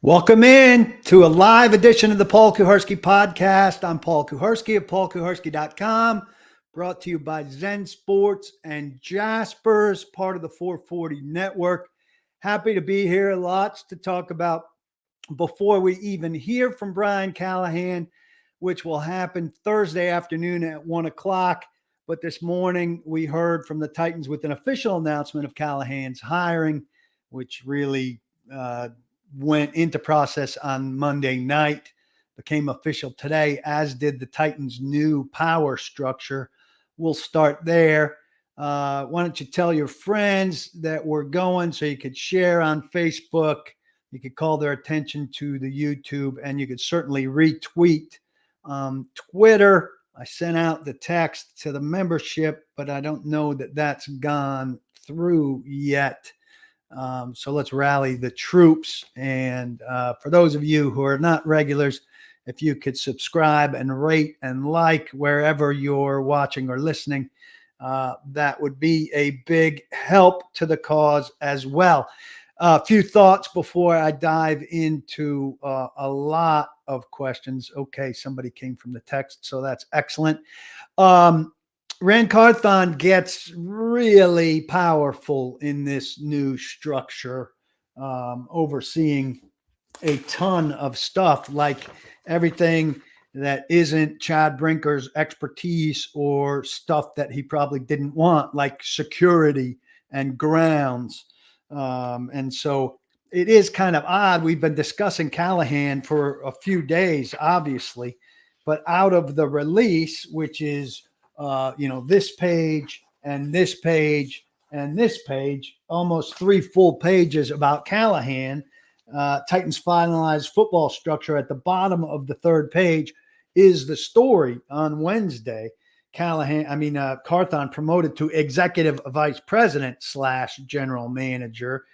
Welcome in to a live edition of the Paul Kuharsky podcast. I'm Paul Kuharsky of paulkuharsky.com, brought to you by Zen Sports and Jaspers, part of the 440 network. Happy to be here. Lots to talk about before we even hear from Brian Callahan, which will happen Thursday afternoon at 1 o'clock. But this morning we heard from the Titans with an official announcement of Callahan's hiring, which really went into process on Monday night, became official today, as did the Titans' new power structure. We'll start there. Why don't you tell your friends that we're going so you could share on Facebook, you could call their attention to the YouTube, and you could certainly retweet Twitter. I sent out the text to the membership, but I don't know that that's gone through yet. So let's rally the troops. And for those of you who are not regulars, if you could subscribe and rate and like wherever you're watching or listening, that would be a big help to the cause as well. A few thoughts before I dive into a lot of questions. Okay, somebody came from the text, so that's excellent. Rand Carthon gets really powerful in this new structure, overseeing a ton of stuff, like everything that isn't Chad Brinker's expertise or stuff that he probably didn't want, like security and grounds. And so it is kind of odd. We've been discussing Callahan for a few days, obviously, but out of the release, which is this page and this page and this page, almost 3 full pages about Callahan. Titans finalized football structure at the bottom of the 3rd page is the story on Wednesday. Carthon promoted to executive vice president / general manager.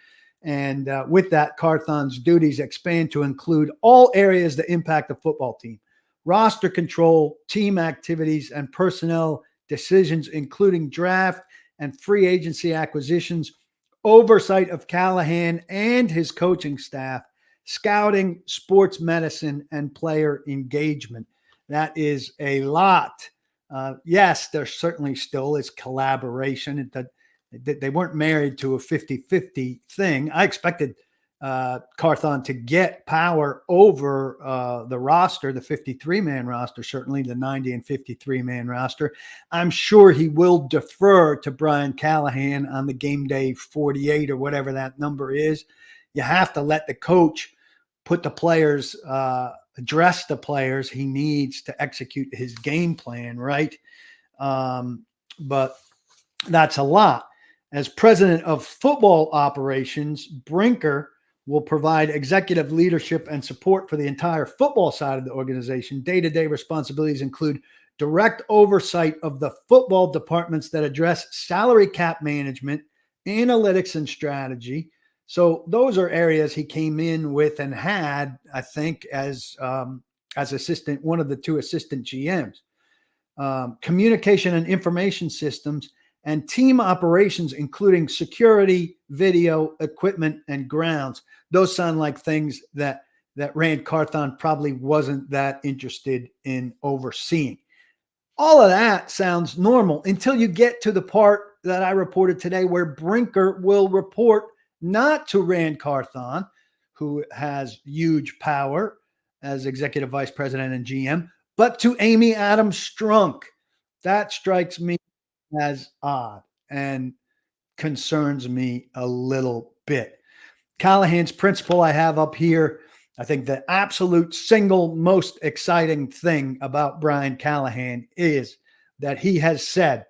And with that, Carthon's duties expand to include all areas that impact the football team: roster control, team activities, and personnel decisions, including draft and free agency acquisitions, oversight of Callahan and his coaching staff, scouting, sports medicine, and player engagement. That is a lot. Yes, there certainly still is collaboration. They weren't married to a 50-50 thing. I expected Carthon to get power over the roster, the 53-man roster, certainly the 90 and 53-man roster. I'm sure he will defer to Brian Callahan on the game day 48 or whatever that number is. You have to let the coach put the players, address the players he needs to execute his game plan, right? But that's a lot. As president of football operations, Brinker will provide executive leadership and support for the entire football side of the organization. Day-to-day responsibilities include direct oversight of the football departments that address salary cap management, analytics, and strategy. So those are areas he came in with and had, I think, as assistant, one of the 2 assistant GMs. Communication and information systems and team operations, including security, video, equipment, and grounds. Those sound like things that Rand Carthon probably wasn't that interested in overseeing. All of that sounds normal until you get to the part that I reported today, where Brinker will report not to Rand Carthon, who has huge power as executive vice president and GM, but to Amy Adams Strunk. That strikes me as odd and concerns me a little bit. Callahan's principle I have up here. I think the absolute single most exciting thing about Brian Callahan is that he has said,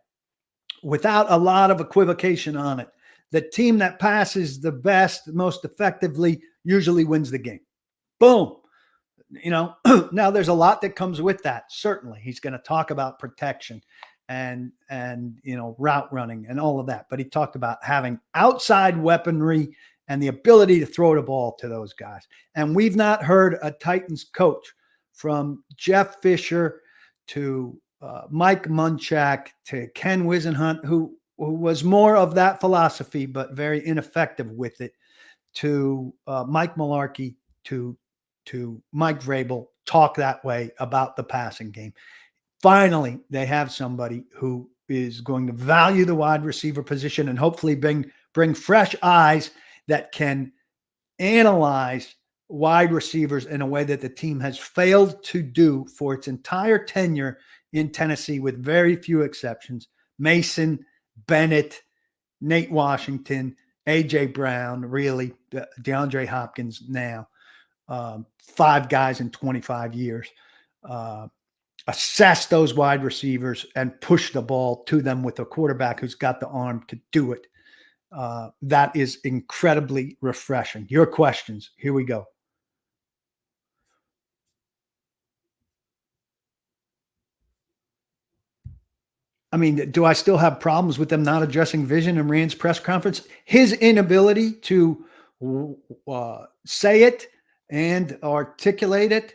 without a lot of equivocation on it, the team that passes the best, most effectively, usually wins the game. Boom. Now there's a lot that comes with that. Certainly, he's going to talk about protection and route running and all of that. But he talked about having outside weaponry and the ability to throw the ball to those guys. And we've not heard a Titans coach, from Jeff Fisher to Mike Munchak to Ken Wisenhunt, who was more of that philosophy but very ineffective with it, to Mike Mularkey, to Mike Vrabel talk that way about the passing game. Finally, they have somebody who is going to value the wide receiver position and hopefully bring fresh eyes that can analyze wide receivers in a way that the team has failed to do for its entire tenure in Tennessee, with very few exceptions. Mason, Bennett, Nate Washington, A.J. Brown, really, DeAndre Hopkins now. 5 guys in 25 years. Assess those wide receivers and push the ball to them with a quarterback who's got the arm to do it. That is incredibly refreshing. Your questions. Here we go. I mean, do I still have problems with them not addressing vision in Rand's press conference? His inability to say it and articulate it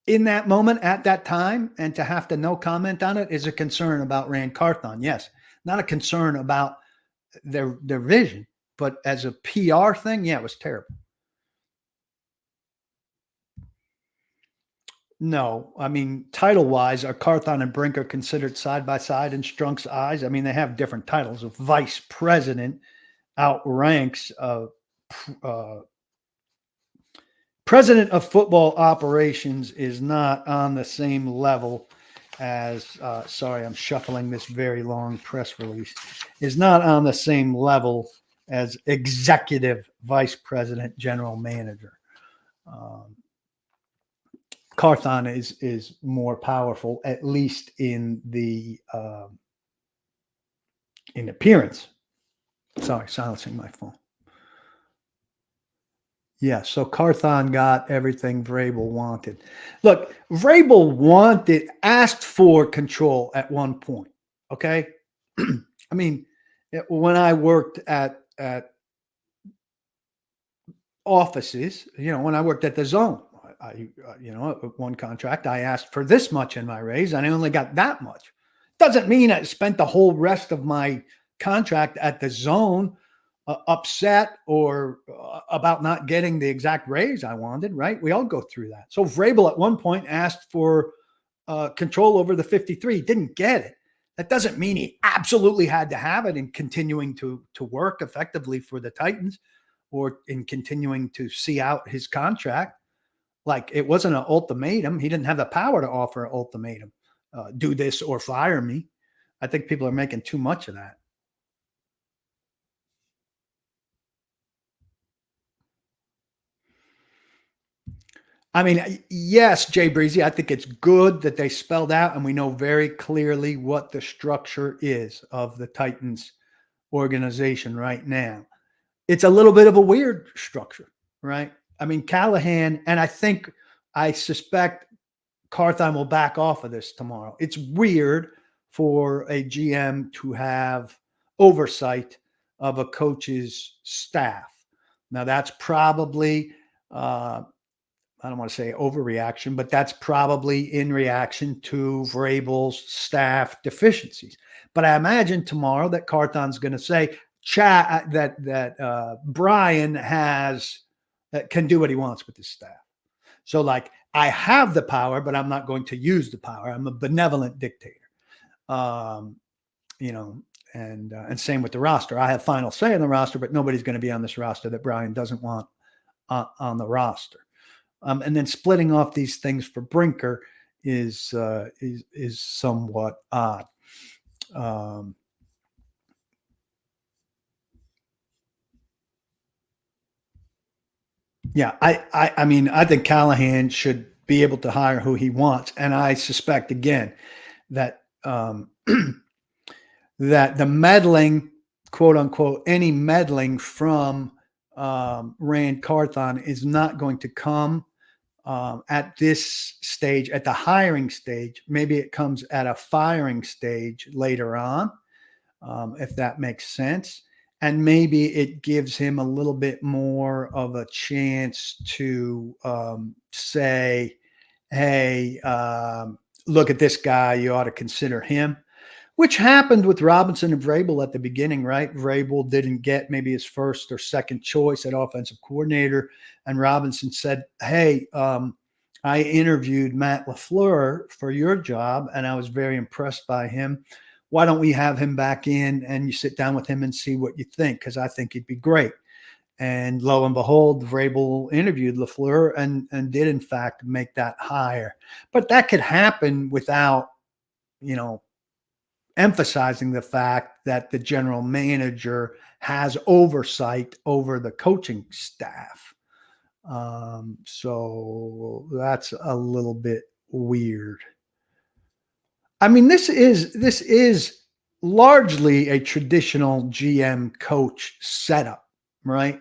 in that moment at that time, and to have to no comment on it, is a concern about Rand Carthon. Yes, not a concern about their vision, but as a PR thing, yeah, it was terrible. No, I mean, title-wise, are Carthon and Brinker considered side by side in Strunk's eyes? I mean, they have different titles. A vice president outranks president of football operations is not on the same level as, sorry, I'm shuffling this very long press release, is not on the same level as executive vice president, general manager. Carthon is more powerful, at least in the in appearance. Sorry, silencing my phone. Yeah, so Carthon got everything Vrabel wanted. Look, Vrabel asked for control at one point. Okay, I mean, when I worked at offices, when I worked at the Zone, one contract, I asked for this much in my raise, and I only got that much. Doesn't mean I spent the whole rest of my contract at the Zone upset or about not getting the exact raise I wanted, right? We all go through that. So Vrabel at one point asked for control over the 53, didn't get it. That doesn't mean he absolutely had to have it in continuing to work effectively for the Titans, or in continuing to see out his contract. Like, it wasn't an ultimatum. He didn't have the power to offer an ultimatum. Do this or fire me. I think people are making too much of that. I mean, yes, Jay Breezy, I think it's good that they spelled out and we know very clearly what the structure is of the Titans organization right now. It's a little bit of a weird structure, right? I mean, Callahan, and I suspect Carthon will back off of this tomorrow. It's weird for a GM to have oversight of a coach's staff. Now, that's probably, I don't want to say overreaction, but that's probably in reaction to Vrabel's staff deficiencies. But I imagine tomorrow that Carthon's going to say that Brian can do what he wants with his staff. So, like, I have the power, but I'm not going to use the power. I'm a benevolent dictator. And same with the roster. I have final say in the roster, but nobody's going to be on this roster that Brian doesn't want on the roster. And then splitting off these things for Brinker is somewhat odd. Yeah, I mean, I think Callahan should be able to hire who he wants, and I suspect again that that the meddling, quote unquote, any meddling from Rand Carthon is not going to come at this stage, at the hiring stage. Maybe it comes at a firing stage later on, if that makes sense. And maybe it gives him a little bit more of a chance to say, hey, look at this guy, you ought to consider him. which happened with Robinson and Vrabel at the beginning, right? Vrabel didn't get maybe his first or second choice at offensive coordinator, and Robinson said, "Hey, I interviewed Matt LaFleur for your job, and I was very impressed by him. Why don't we have him back in and you sit down with him and see what you think? Because I think he'd be great." And lo and behold, Vrabel interviewed LaFleur and did in fact make that hire. But that could happen without, you know, emphasizing the fact that the general manager has oversight over the coaching staff. So that's a little bit weird. I mean, this is largely a traditional GM coach setup, right?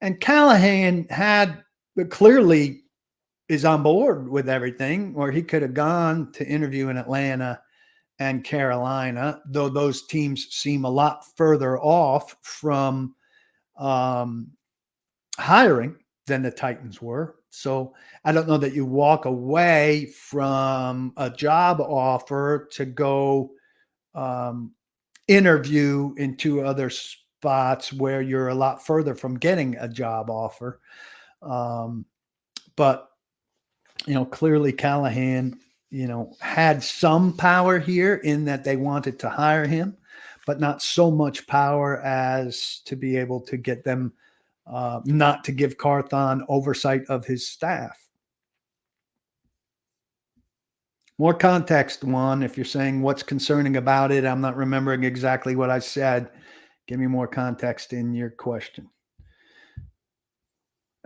And Callahan had clearly is on board with everything, or he could have gone to interview in Atlanta and Carolina, though those teams seem a lot further off from um, hiring than the Titans were. So I don't know that you walk away from a job offer to go um, interview in two other spots where you're a lot further from getting a job offer. But clearly Callahan, had some power here in that they wanted to hire him, but not so much power as to be able to get them not to give Carthon oversight of his staff. More context, Juan, if you're saying what's concerning about it. I'm not remembering exactly what I said. Give me more context in your question.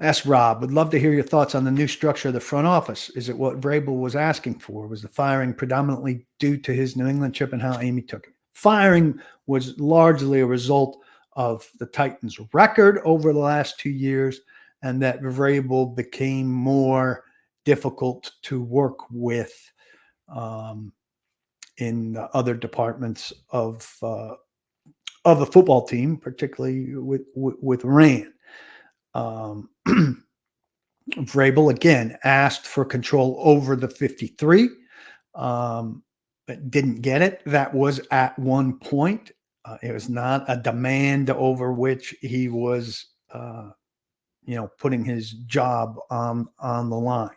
Ask Rob, would love to hear your thoughts on the new structure of the front office. Is it what Vrabel was asking for? Was the firing predominantly due to his New England trip and how Amy took it? Firing was largely a result of the Titans' record over the last 2 years, and that Vrabel became more difficult to work with in other departments of the football team, particularly with Rand. Vrabel again asked for control over the 53, but didn't get it. That was at one point. It was not a demand over which he was, putting his job on the line.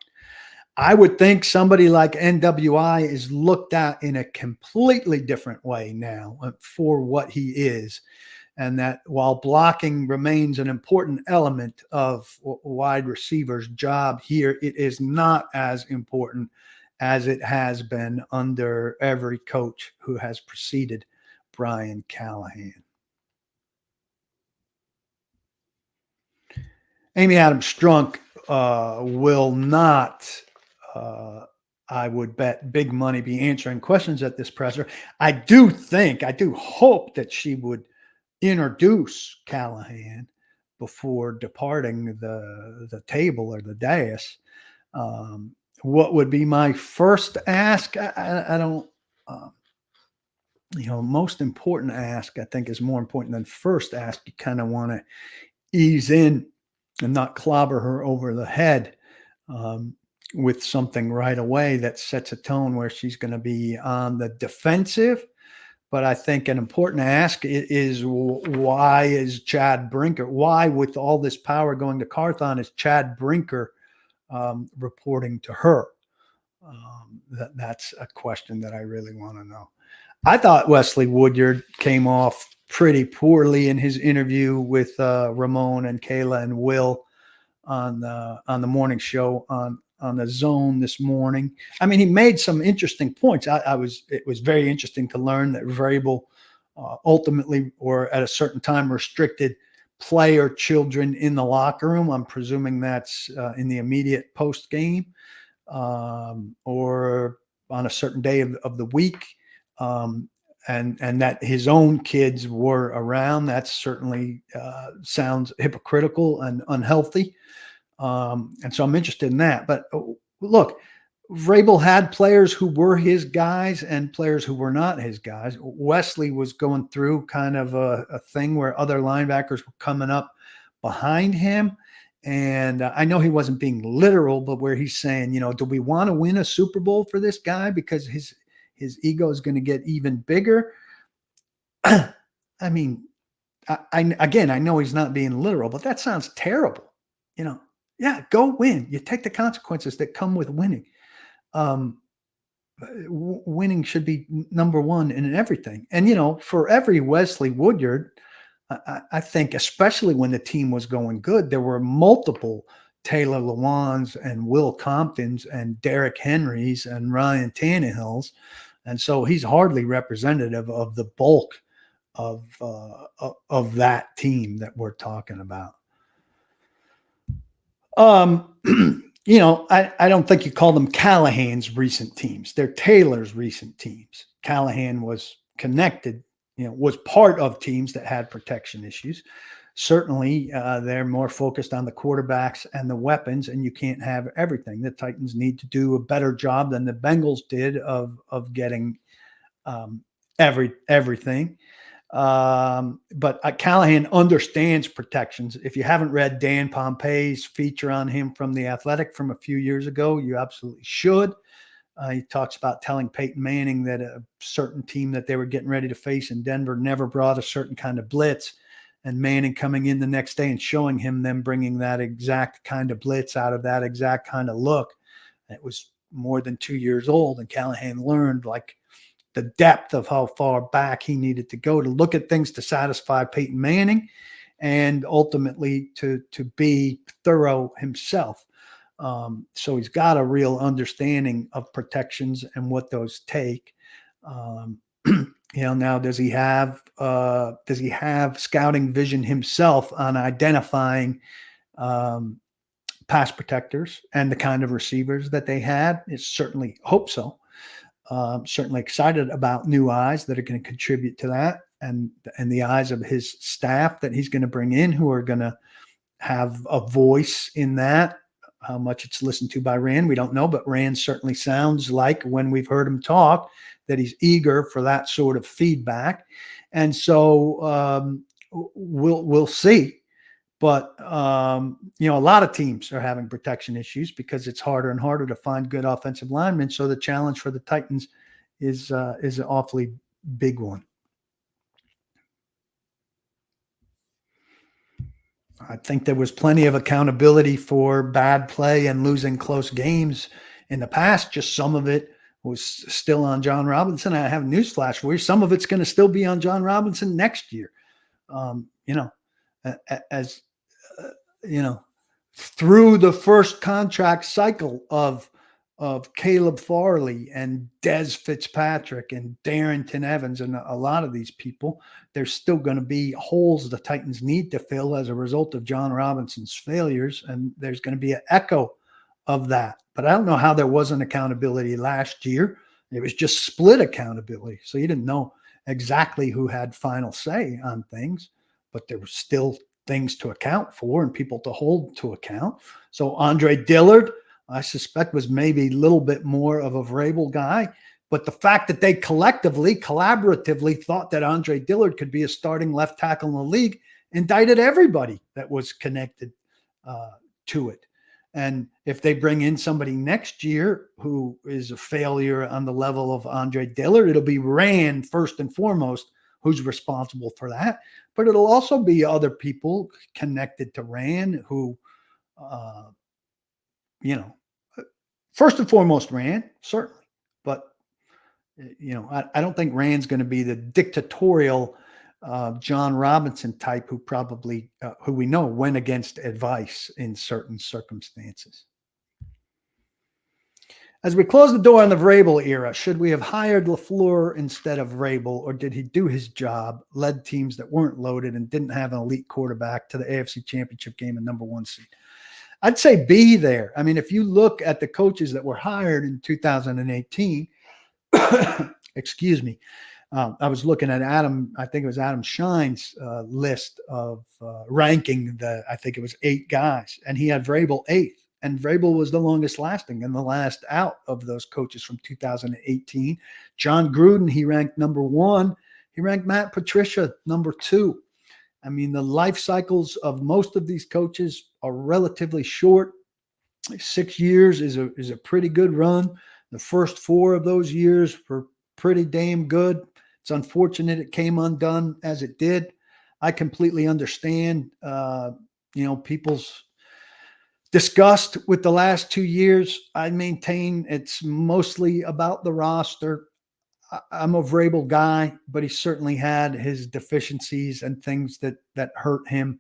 I would think somebody like NWI is looked at in a completely different way now for what he is. And that while blocking remains an important element of wide receiver's job here, it is not as important as it has been under every coach who has preceded Brian Callahan. Amy Adams Strunk will not, I would bet big money, be answering questions at this presser. I do hope that she would introduce Callahan before departing the table or the dais. What would be my first ask? I don't, most important ask, I think, is more important than first ask. You kind of want to ease in and not clobber her over the head with something right away that sets a tone where she's going to be on the defensive. But I think an important ask is why is Chad Brinker, why with all this power going to Carthon is Chad Brinker reporting to her? That's a question that I really want to know. I thought Wesley Woodyard came off pretty poorly in his interview with Ramon and Kayla and Will on the morning show on the Zone this morning. I mean, he made some interesting points. It was very interesting to learn that Vrabel ultimately, or at a certain time, restricted player children in the locker room. I'm presuming that's in the immediate post game or on a certain day of the week. And that his own kids were around. That certainly sounds hypocritical and unhealthy. And so I'm interested in that. But look, Vrabel had players who were his guys and players who were not his guys. Wesley was going through kind of a thing where other linebackers were coming up behind him. And I know he wasn't being literal, but where he's saying, do we want to win a Super Bowl for this guy? Because his his ego is going to get even bigger. I mean, I know he's not being literal, but that sounds terrible. Yeah, go win. You take the consequences that come with winning. Winning should be number one in everything. And, for every Wesley Woodyard, I think, especially when the team was going good, there were multiple Taylor Lewans and Will Comptons and Derrick Henrys and Ryan Tannehills. And so he's hardly representative of the bulk of that team that we're talking about. I don't think you call them Callahan's recent teams. They're Taylor's recent teams. Callahan was connected, was part of teams that had protection issues. Certainly, they're more focused on the quarterbacks and the weapons, and you can't have everything. The Titans need to do a better job than the Bengals did of getting everything. But Callahan understands protections. If you haven't read Dan Pompei's feature on him from The Athletic from a few years ago, you absolutely should. He talks about telling Peyton Manning that a certain team that they were getting ready to face in Denver never brought a certain kind of blitz, and Manning coming in the next day and showing him them bringing that exact kind of blitz out of that exact kind of look. It was more than 2 years old, and Callahan learned the depth of how far back he needed to go to look at things to satisfy Peyton Manning and ultimately to be thorough himself. So he's got a real understanding of protections and what those take. Now does he have scouting vision himself on identifying pass protectors and the kind of receivers that they had? It's certainly hope so. Certainly excited about new eyes that are going to contribute to that, and the eyes of his staff that he's going to bring in, who are going to have a voice in that. How much it's listened to by Rand, we don't know, but Rand certainly sounds like, when we've heard him talk, that he's eager for that sort of feedback. And so we'll see. But, a lot of teams are having protection issues because it's harder and harder to find good offensive linemen. So the challenge for the Titans is an awfully big one. I think there was plenty of accountability for bad play and losing close games in the past. Just some of it was still on John Robinson. I have a newsflash for you. Some of it's going to still be on John Robinson next year. Through the first contract cycle of Caleb Farley and Des Fitzpatrick and Darrington Evans and a lot of these people, there's still going to be holes the Titans need to fill as a result of John Robinson's failures, and there's going to be an echo of that. But I don't know how there wasn't accountability last year. It was just split accountability, so you didn't know exactly who had final say on things, but there were still things to account for and people to hold to account. So Andre Dillard, I suspect, was maybe a little bit more of a Vrabel guy, but the fact that they collaboratively thought that Andre Dillard could be a starting left tackle in the league indicted everybody that was connected to it. And if they bring in somebody next year who is a failure on the level of Andre Dillard, it'll be Rand first and foremost who's responsible for that. But it'll also be other people connected to Rand who, first and foremost, Rand, certainly. But, I don't think Rand's going to be the dictatorial John Robinson type who we know went against advice in certain circumstances. As we close the door on the Vrabel era, should we have hired LaFleur instead of Vrabel, or did he do his job, led teams that weren't loaded and didn't have an elite quarterback to the AFC Championship game and number one seed? I'd say B there. I mean, if you look at the coaches that were hired in 2018, excuse me, I was looking at I think it was Adam Shine's list of ranking I think it was 8 guys, and he had Vrabel 8th. And Vrabel was the longest lasting and the last out of those coaches from 2018. John Gruden, he ranked number 1. He ranked Matt Patricia number 2. I mean, the life cycles of most of these coaches are relatively short. 6 years is a pretty good run. The first 4 of those years were pretty damn good. It's unfortunate it came undone as it did. I completely understand, people's disgust with the last 2 years. I maintain it's mostly about the roster. I'm a Vrabel guy, but he certainly had his deficiencies and things that hurt him.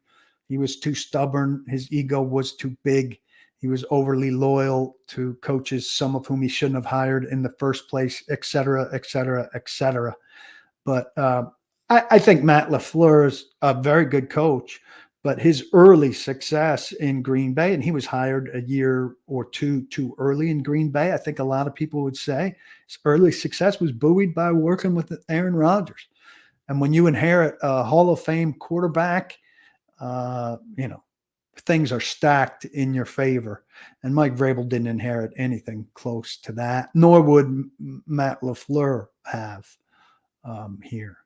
He was too stubborn. His ego was too big. He was overly loyal to coaches, some of whom he shouldn't have hired in the first place, et cetera, et cetera, et cetera. But I think Matt LaFleur is a very good coach, but his early success in Green Bay, and he was hired a year or two too early in Green Bay, I think a lot of people would say his early success was buoyed by working with Aaron Rodgers. And when you inherit a Hall of Fame quarterback, things are stacked in your favor. And Mike Vrabel didn't inherit anything close to that, nor would Matt LaFleur have here.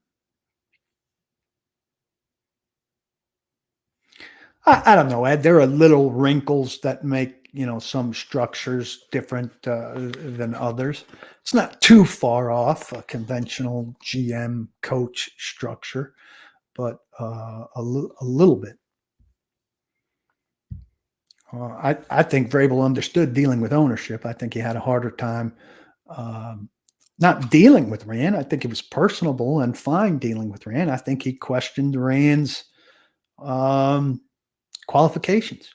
I don't know, Ed. There are little wrinkles that make some structures different than others. It's not too far off a conventional GM coach structure, but a little bit. I think Vrabel understood dealing with ownership. I think he had a harder time not dealing with Rand. I think he was personable and fine dealing with Rand. I think he questioned Rand's qualifications.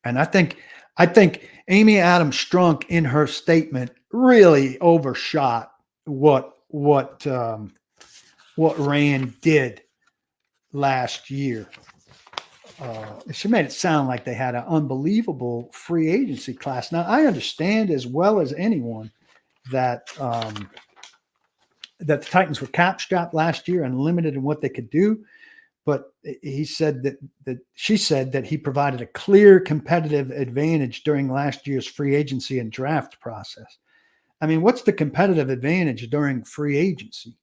And I think Amy Adams Strunk in her statement really overshot what Rand did last year. She made it sound like they had an unbelievable free agency class. Now, I understand as well as anyone that the Titans were cap strapped last year and limited in what they could do. But he said that she said that he provided a clear competitive advantage during last year's free agency and draft process. I mean, what's the competitive advantage during free agency?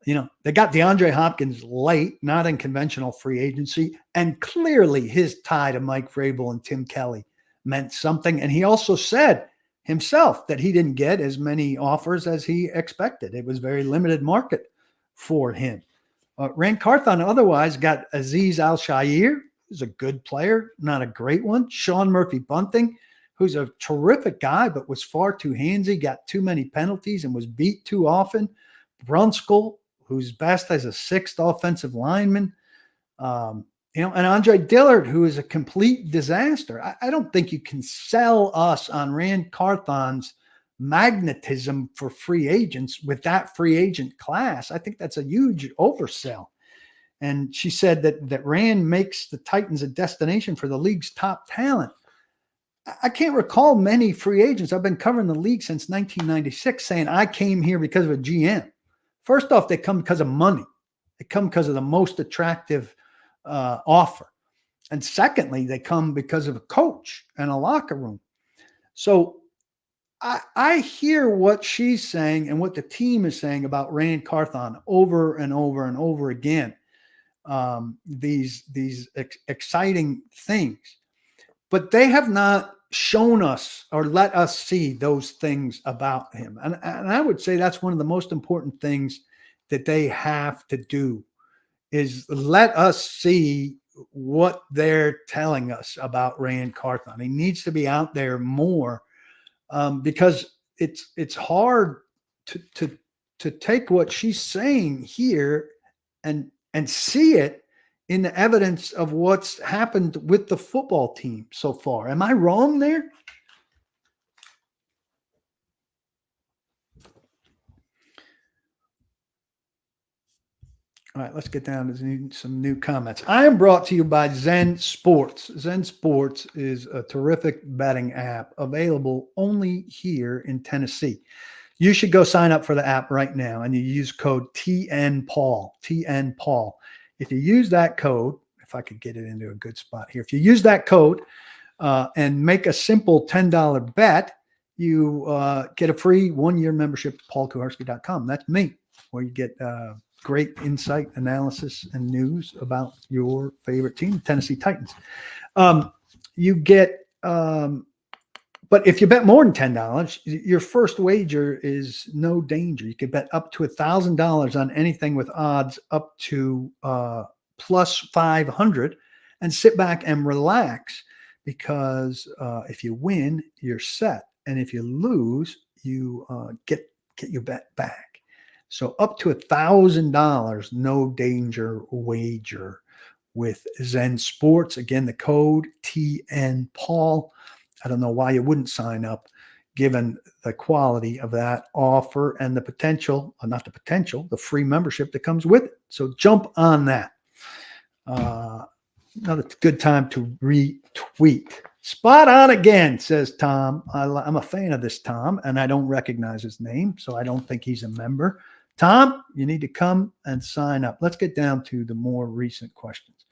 They got DeAndre Hopkins late, not in conventional free agency, and clearly his tie to Mike Vrabel and Tim Kelly meant something. And he also said himself that he didn't get as many offers as he expected. It was a very limited market for him. Rand Carthon otherwise got Azeez Al-Shaair, who's a good player, not a great one. Sean Murphy-Bunting, who's a terrific guy, but was far too handsy, got too many penalties, and was beat too often. Brunskill, who's best as a sixth offensive lineman. And Andre Dillard, who is a complete disaster. I don't think you can sell us on Rand Carthon's magnetism for free agents with that free agent class. I think that's a huge oversell. And she said that Rand makes the Titans a destination for the league's top talent. I can't recall many free agents. I've been covering the league since 1996 saying I came here because of a GM. First off, they come because of money. They come because of the most attractive offer. And secondly, they come because of a coach and a locker room. So I hear what she's saying and what the team is saying about Rand Carthon over and over and over again. These exciting things, but they have not shown us or let us see those things about him. And I would say that's one of the most important things that they have to do is let us see what they're telling us about Rand Carthon. He needs to be out there more. Because it's hard to take what she's saying here and see it in the evidence of what's happened with the football team so far. Am I wrong there? All right, let's get down to some new comments. I am brought to you by Zen Sports. Zen Sports is a terrific betting app available only here in Tennessee. You should go sign up for the app right now, and you use code TNPaul, TNPaul. If you use that code, if I could get it into a good spot here, if you use that code and make a simple $10 bet, you get a free 1-year membership to paulkuharsky.com. That's me, where you get great insight, analysis, and news about your favorite team, Tennessee Titans. You get But if you bet more than $10, your first wager is no danger. You could bet up to $1,000 on anything with odds up to plus 500 and sit back and relax because if you win, you're set. And if you lose, you get your bet back. So up to $1,000, no danger wager with Zen Sports. Again, the code TN Paul. I don't know why you wouldn't sign up given the quality of that offer and the potential, not the potential, the free membership that comes with it. So jump on that. Another good time to retweet. Spot on again, says Tom. I'm a fan of this Tom, and I don't recognize his name, so I don't think he's a member. Tom, you need to come and sign up. Let's get down to the more recent questions.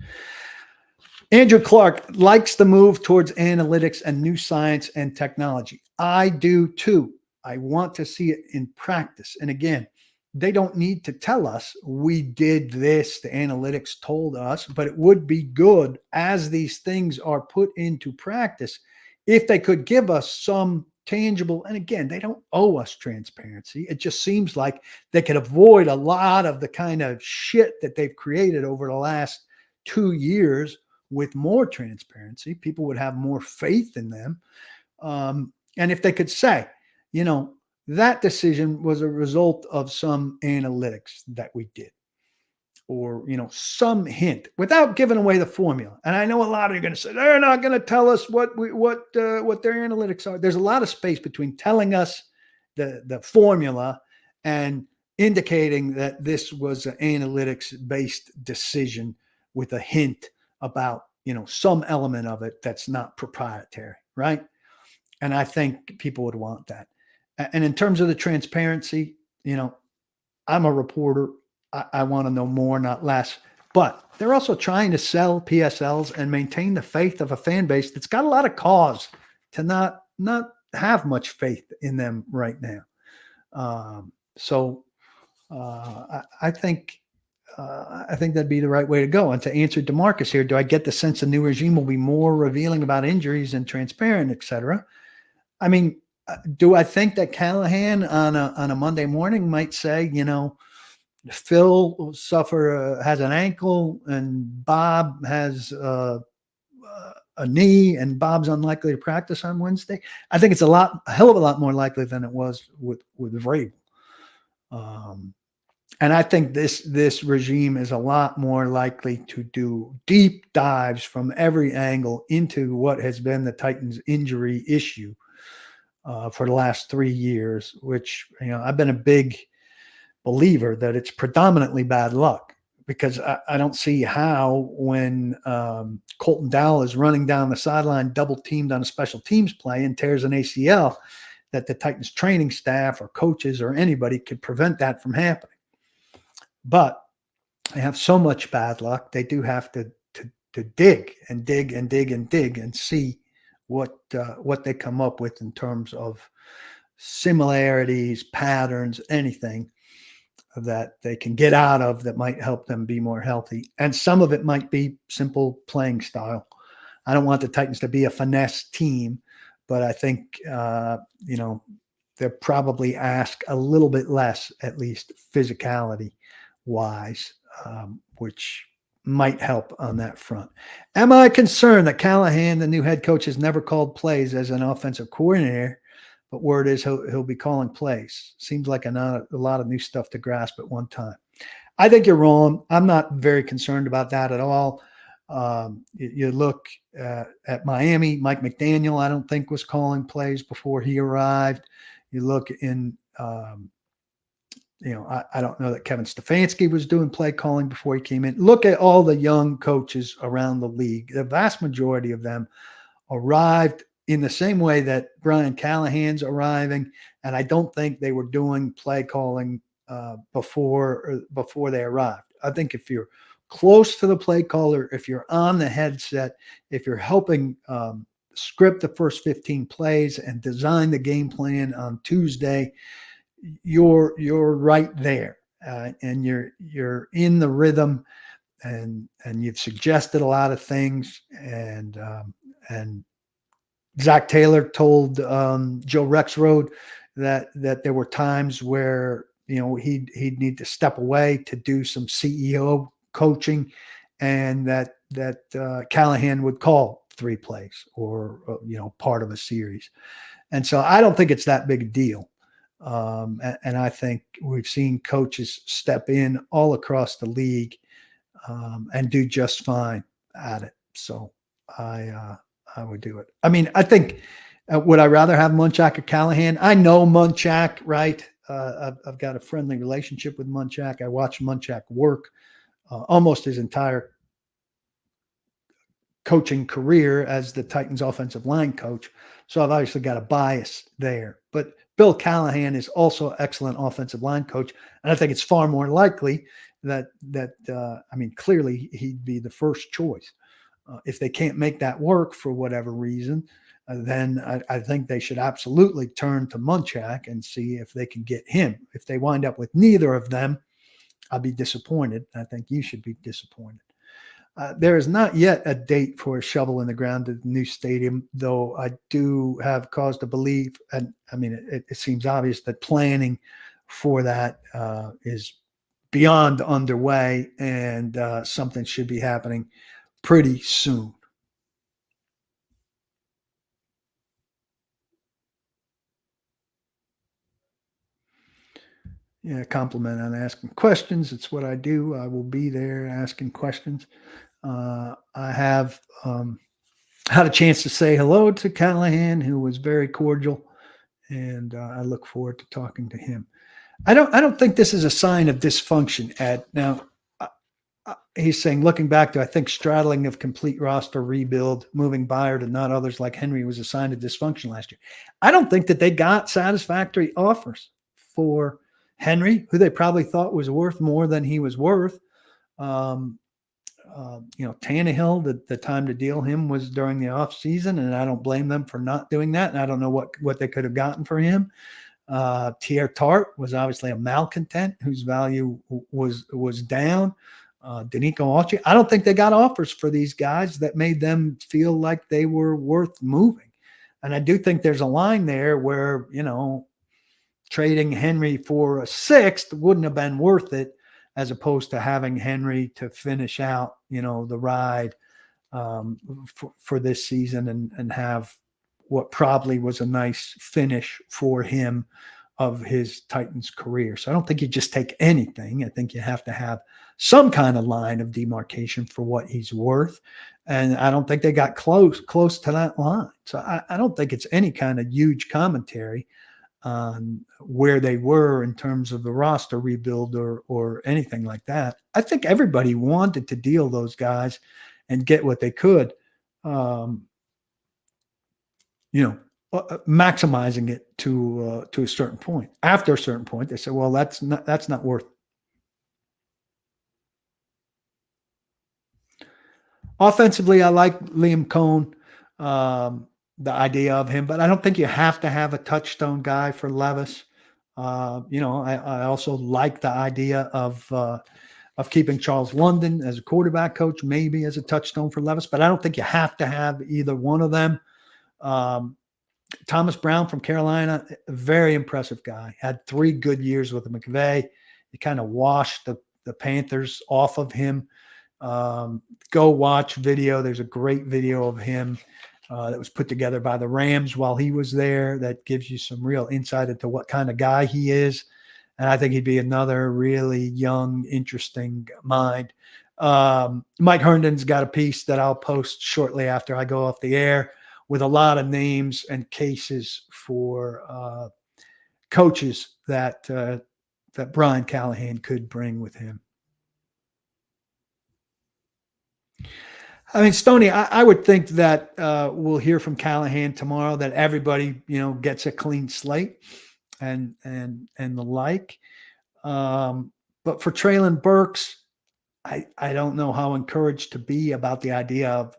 Andrew Clark likes the move towards analytics and new science and technology. I do too. I want to see it in practice. And again, they don't need to tell us we did this, the analytics told us, but it would be good as these things are put into practice if they could give us some tangible, and again, they don't owe us transparency. It just seems like they could avoid a lot of the kind of shit that they've created over the last 2 years with more transparency. People would have more faith in them. And if they could say, that decision was a result of some analytics that we did, or some hint without giving away the formula. And I know a lot of you are going to say they're not going to tell us what their analytics are. There's a lot of space between telling us the formula and indicating that this was an analytics based decision with a hint about some element of it that's not proprietary, right? And I think people would want that. And in terms of the transparency, I'm a reporter. I want to know more, not less. But they're also trying to sell PSLs and maintain the faith of a fan base that's got a lot of cause to not have much faith in them right now. I think that'd be the right way to go. And to answer DeMarcus here, do I get the sense the new regime will be more revealing about injuries and transparent, et cetera? I mean, do I think that Callahan on a Monday morning might say, Phil has an ankle and Bob has a knee and Bob's unlikely to practice on Wednesday? I think it's a hell of a lot more likely than it was with Vrabel. And I think this regime is a lot more likely to do deep dives from every angle into what has been the Titans' injury issue for the last 3 years, which, I've been a big believer that it's predominantly bad luck, because I don't see how when Colton Dowell is running down the sideline, double teamed on a special teams play and tears an ACL, that the Titans training staff or coaches or anybody could prevent that from happening. But they have so much bad luck, they do have to dig and dig and dig and dig and see what they come up with in terms of similarities, patterns, anything that they can get out of that might help them be more healthy. And some of it might be simple playing style. I don't want the Titans to be a finesse team, but I think, they'll probably ask a little bit less, at least physicality wise, which might help on that front. Am I concerned that Callahan, the new head coach, has never called plays as an offensive coordinator, but word is he'll be calling plays? Seems like a lot of new stuff to grasp at one time. I think you're wrong. I'm not very concerned about that at all. You look at Miami, Mike McDaniel, I don't think was calling plays before he arrived. You look in I don't know that Kevin Stefanski was doing play calling before he came in. Look at all the young coaches around the league. The vast majority of them arrived in the same way that Brian Callahan's arriving, and I don't think they were doing play calling before they arrived. I think if you're close to the play caller, if you're on the headset, if you're helping script the first 15 plays and design the game plan on Tuesday, you're right there, and you're in the rhythm, and you've suggested a lot of things, and Zach Taylor told Joe Rexrode that there were times where he'd need to step away to do some CEO coaching, and that Callahan would call 3 plays or part of a series. And so I don't think it's that big a deal. And I think we've seen coaches step in all across the league and do just fine at it. So I would do it. I mean, I think would I rather have Munchak or Callahan? I know Munchak, right? I've got a friendly relationship with Munchak. I watched Munchak work almost his entire coaching career as the Titans offensive line coach. So I've obviously got a bias there. But Bill Callahan is also an excellent offensive line coach. And I think it's far more likely that clearly he'd be the first choice. If they can't make that work for whatever reason, then I think they should absolutely turn to Munchak and see if they can get him. If they wind up with neither of them, I'll be disappointed. I think you should be disappointed. There is not yet a date for a shovel in the ground at the new stadium, though I do have cause to believe, and I mean, it seems obvious that planning for that is beyond underway, and something should be happening pretty soon. Yeah, compliment on asking questions. It's what I do. I will be there asking questions. I have had a chance to say hello to Callahan, who was very cordial, and I look forward to talking to him. I don't think this is a sign of dysfunction, Ed. Now, he's saying, looking back to, I think, straddling of complete roster rebuild, moving buyer to not others like Henry was a sign of dysfunction last year. I don't think that they got satisfactory offers for Henry, who they probably thought was worth more than he was worth. Tannehill, the time to deal him was during the offseason, and I don't blame them for not doing that. And I don't know what they could have gotten for him. Tier Tart was obviously a malcontent whose value was down. Danico Alci, I don't think they got offers for these guys that made them feel like they were worth moving. And I do think there's a line there where, trading Henry for a sixth wouldn't have been worth it, as opposed to having Henry to finish out, the ride for this season and have what probably was a nice finish for him of his Titans career. So I don't think you just take anything. I think you have to have some kind of line of demarcation for what he's worth. And I don't think they got close to that line. So I don't think it's any kind of huge commentary on where they were in terms of the roster rebuild or anything like that. I think everybody wanted to deal those guys and get what they could, maximizing it to a certain point. After a certain point, they said, well, that's not worth it. Offensively, I like Liam Cohn, the idea of him, but I don't think you have to have a touchstone guy for Levis. I also like the idea of keeping Charles London as a quarterback coach, maybe as a touchstone for Levis, but I don't think you have to have either one of them. Thomas Brown from Carolina, a very impressive guy. Had 3 good years with McVay. He kind of washed the Panthers off of him. Go watch video. There's a great video of him that was put together by the Rams while he was there that gives you some real insight into what kind of guy he is. And I think he'd be another really young, interesting mind. Mike Herndon's got a piece that I'll post shortly after I go off the air with a lot of names and cases for coaches that Brian Callahan could bring with him. I mean, Stoney, I would think that we'll hear from Callahan tomorrow that everybody, gets a clean slate and the like. But for Treylon Burks, I don't know how encouraged to be about the idea of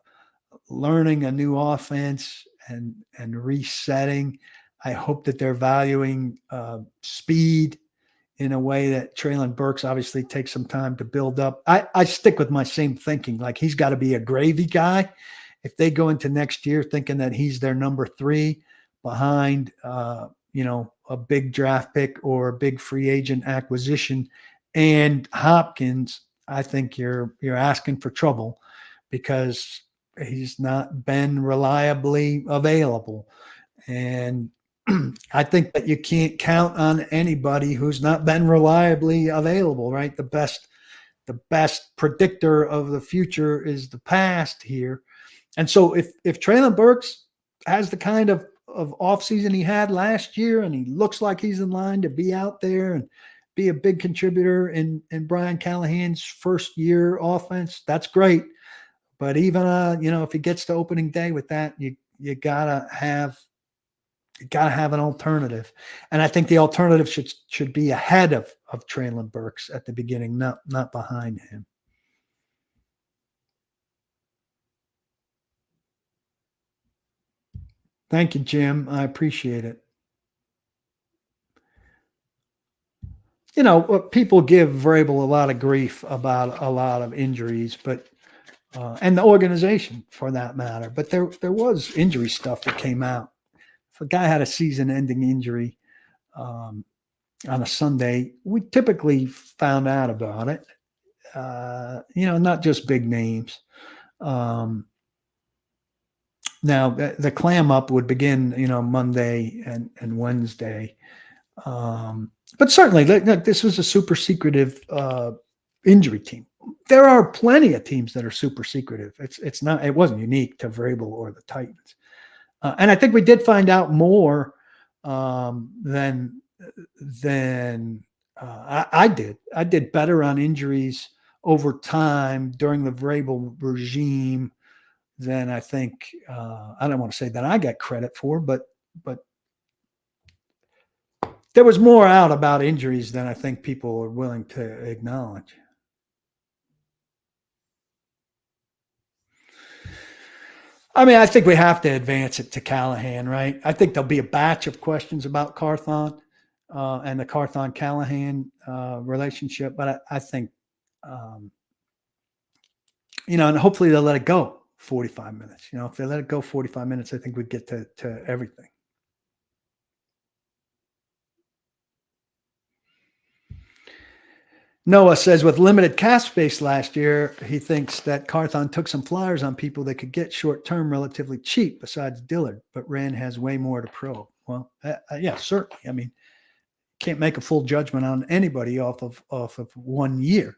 learning a new offense and resetting. I hope that they're valuing speed in a way that Treylon Burks obviously takes some time to build up. I stick with my same thinking. Like, he's got to be a gravy guy if they go into next year thinking that he's their number 3 behind, a big draft pick or a big free agent acquisition and Hopkins, I think you're asking for trouble because he's not been reliably available. And I think that you can't count on anybody who's not been reliably available, right? The best predictor of the future is the past here. And so if Traylon Burks has the kind of offseason he had last year and he looks like he's in line to be out there and be a big contributor in Brian Callahan's first year offense, that's great. But even if he gets to opening day with that, you gotta have an alternative. And I think the alternative should be ahead of Traylon Burks at the beginning, not behind him. Thank you, Jim. I appreciate it. People give Vrabel a lot of grief about a lot of injuries, but and the organization for that matter. But there was injury stuff that came out. If a guy had a season-ending injury on a Sunday, we typically found out about it. Not just big names. Now the clam up would begin, Monday and Wednesday. But certainly this was a super secretive injury team. There are plenty of teams that are super secretive. It wasn't unique to Vrabel or the Titans. And I think we did find out more than I did. I did better on injuries over time during the Vrabel regime than I think. I don't want to say that I got credit for, but there was more out about injuries than I think people are willing to acknowledge. I mean, I think we have to advance it to Callahan, right? I think there'll be a batch of questions about Carthon and the Carthon-Callahan relationship, but I think, and hopefully they'll let it go 45 minutes. If they let it go 45 minutes, I think we'd get to everything. Noah says with limited cap space last year, he thinks that Carthon took some flyers on people that could get short-term relatively cheap besides Dillard, but Rand has way more to probe. Well, yeah, certainly. I mean, can't make a full judgment on anybody off of 1 year,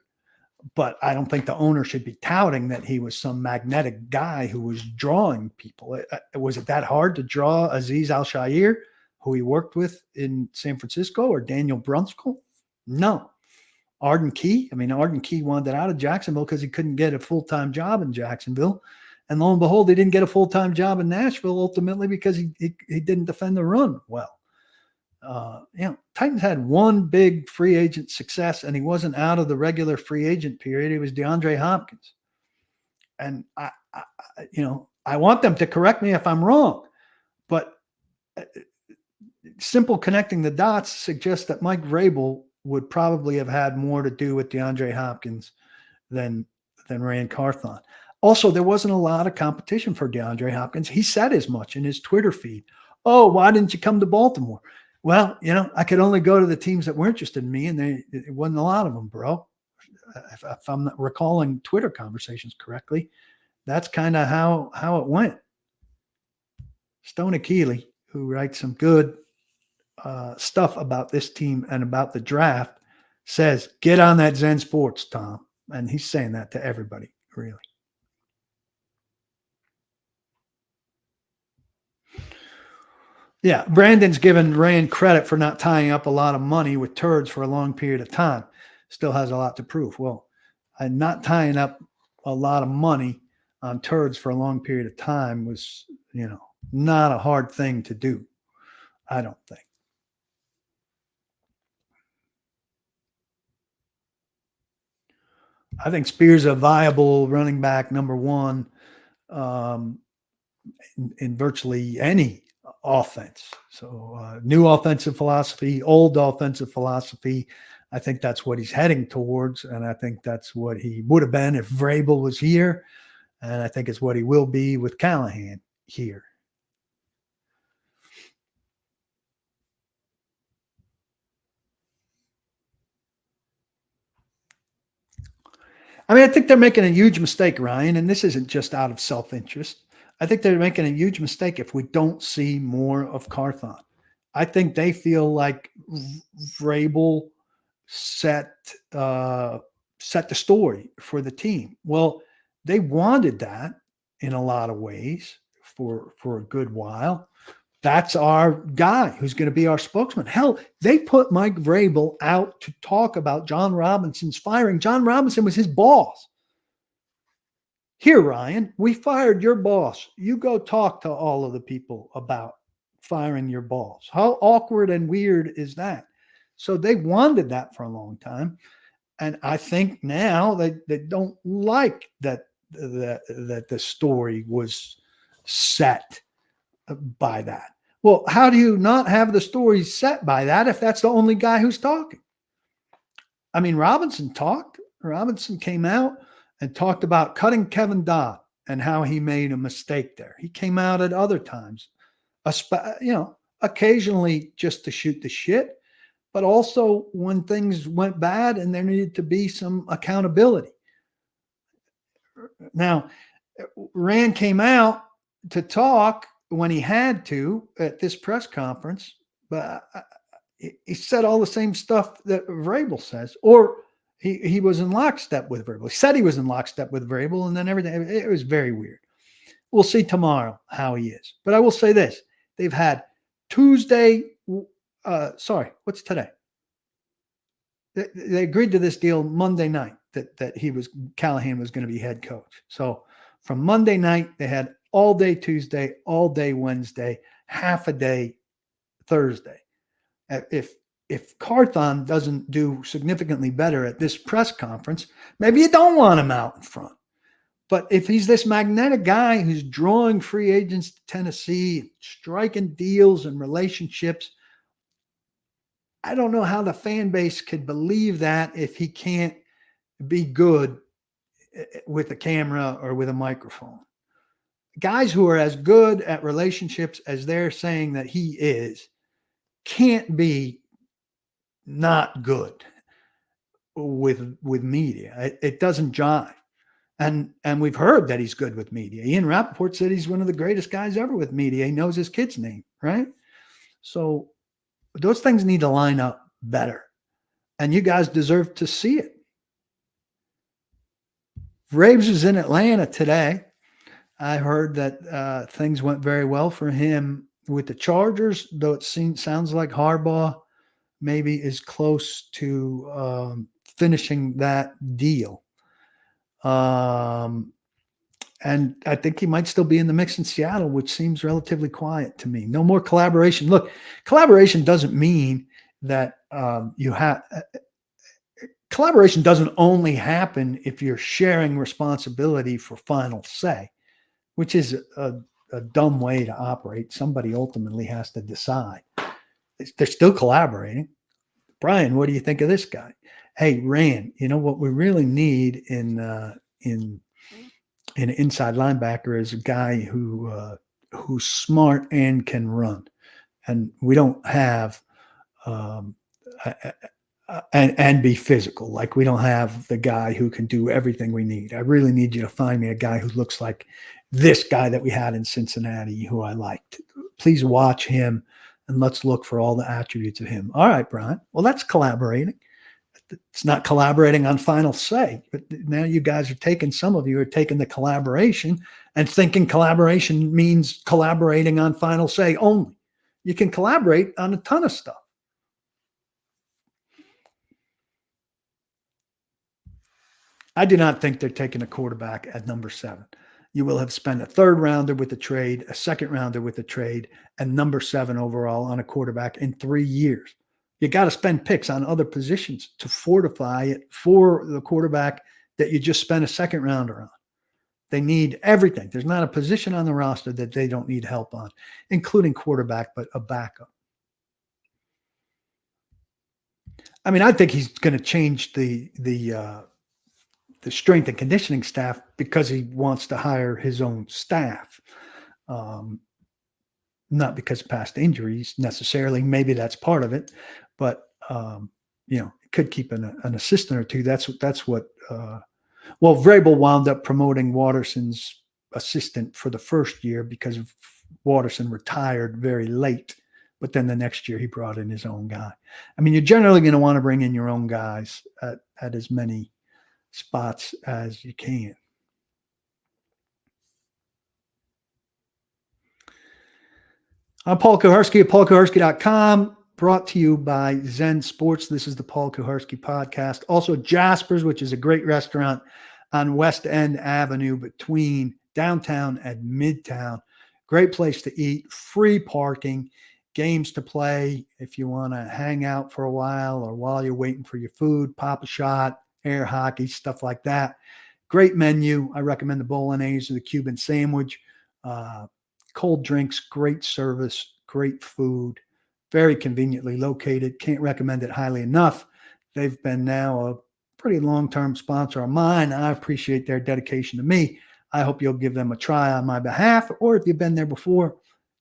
but I don't think the owner should be touting that he was some magnetic guy who was drawing people. Was it that hard to draw Azeez Al-Shaair, who he worked with in San Francisco, or Daniel Brunskill? No. Arden Key wanted out of Jacksonville because he couldn't get a full-time job in Jacksonville. And lo and behold, he didn't get a full-time job in Nashville ultimately because he didn't defend the run well. Titans had one big free agent success, and he wasn't out of the regular free agent period. It was DeAndre Hopkins. And I want them to correct me if I'm wrong, but simple connecting the dots suggests that Mike Vrabel would probably have had more to do with DeAndre Hopkins than Rand Carthon. Also, there wasn't a lot of competition for DeAndre Hopkins. He said as much in his Twitter feed. Oh, why didn't you come to Baltimore? Well, I could only go to the teams that were interested in me, and it wasn't a lot of them, bro. If I'm not recalling Twitter conversations correctly, that's kind of how it went. Stone Keeley, who writes some good stuff about this team and about the draft, says, get on that Zen Sports, Tom. And he's saying that to everybody, really. Yeah, Brandon's given Rand credit for not tying up a lot of money with turds for a long period of time. Still has a lot to prove. Well, not tying up a lot of money on turds for a long period of time was, not a hard thing to do, I don't think. I think Spears a viable running back, number one, in virtually any offense. So new offensive philosophy, old offensive philosophy. I think that's what he's heading towards, and I think that's what he would have been if Vrabel was here. And I think it's what he will be with Callahan here. I mean, I think they're making a huge mistake, Ryan, and this isn't just out of self-interest. I think they're making a huge mistake if we don't see more of Carthon. I think they feel like Vrabel set set the story for the team. Well, they wanted that in a lot of ways for a good while. That's our guy who's going to be our spokesman. Hell, they put Mike Vrabel out to talk about John Robinson's firing. John Robinson was his boss. Here, Ryan, we fired your boss. You go talk to all of the people about firing your boss. How awkward and weird is that? So they wanted that for a long time. And I think now they don't like that the story was set by that. Well, how do you not have the story set by that if that's the only guy who's talking? I mean, Robinson talked. Robinson came out and talked about cutting Kevin Dodd and how he made a mistake there. He came out at other times, occasionally just to shoot the shit, but also when things went bad and there needed to be some accountability. Now, Rand came out to talk when he had to at this press conference, but he said all the same stuff that Vrabel says, or he was in lockstep with Vrabel. He said he was in lockstep with Vrabel, and then everything. It was very weird. We'll see tomorrow how he is. But I will say this: they've had Tuesday. What's today? They agreed to this deal Monday night that Callahan was going to be head coach. So from Monday night, they had all day Tuesday, all day Wednesday, half a day Thursday. If Carthon doesn't do significantly better at this press conference, maybe you don't want him out in front. But if he's this magnetic guy who's drawing free agents to Tennessee, striking deals and relationships, I don't know how the fan base could believe that if he can't be good with a camera or with a microphone. Guys who are as good at relationships as they're saying that he is can't be not good with media. It doesn't jive. And we've heard that he's good with media. Ian Rappaport said he's one of the greatest guys ever with media. He knows his kid's name, right? So those things need to line up better. And you guys deserve to see it. Braves is in Atlanta today. I heard that things went very well for him with the Chargers, though it sounds like Harbaugh maybe is close to finishing that deal. And I think he might still be in the mix in Seattle, which seems relatively quiet to me. No more collaboration. Look, collaboration doesn't mean that you have collaboration doesn't only happen if you're sharing responsibility for final say, which is a dumb way to operate. Somebody ultimately has to decide. They're still collaborating. Brian, what do you think of this guy? Hey, Rand, you know what we really need in an inside linebacker is a guy who's smart and can run, and we don't have and be physical. Like we don't have the guy who can do everything we need. I really need you to find me a guy who looks like this guy that we had in Cincinnati, who I liked. Please watch him and let's look for all the attributes of him. All right, Brian. Well, that's collaborating. It's not collaborating on final say, but now you guys are taking, some of you are taking the collaboration and thinking collaboration means collaborating on final say only. You can collaborate on a ton of stuff. I do not think they're taking a quarterback at number 7. You will have spent a third rounder with a trade, a second rounder with a trade, and number 7 overall on a quarterback in 3 years. You got to spend picks on other positions to fortify it for the quarterback that you just spent a second rounder on. They need everything. There's not a position on the roster that they don't need help on, including quarterback, but a backup. I mean, I think he's going to change the strength and conditioning staff because he wants to hire his own staff. Not because of past injuries necessarily. Maybe that's part of it, but it could keep an assistant or two. That's what. Vrabel wound up promoting Watterson's assistant for the first year because Watterson retired very late. But then the next year he brought in his own guy. I mean, you're generally going to want to bring in your own guys at as many spots as you can. I'm Paul Kuharsky at paulkuharsky.com, brought to you by Zen Sports. This is the Paul Kuharsky podcast. Also, Jasper's, which is a great restaurant on West End Avenue between downtown and Midtown. Great place to eat, free parking, games to play if you want to hang out for a while or while you're waiting for your food, pop a shot, air hockey, stuff like that. Great menu. I recommend the bolognese or the Cuban sandwich. Cold drinks, great service, great food, very conveniently located. Can't recommend it highly enough. They've been now a pretty long-term sponsor of mine. I appreciate their dedication to me. I hope you'll give them a try on my behalf, or if you've been there before,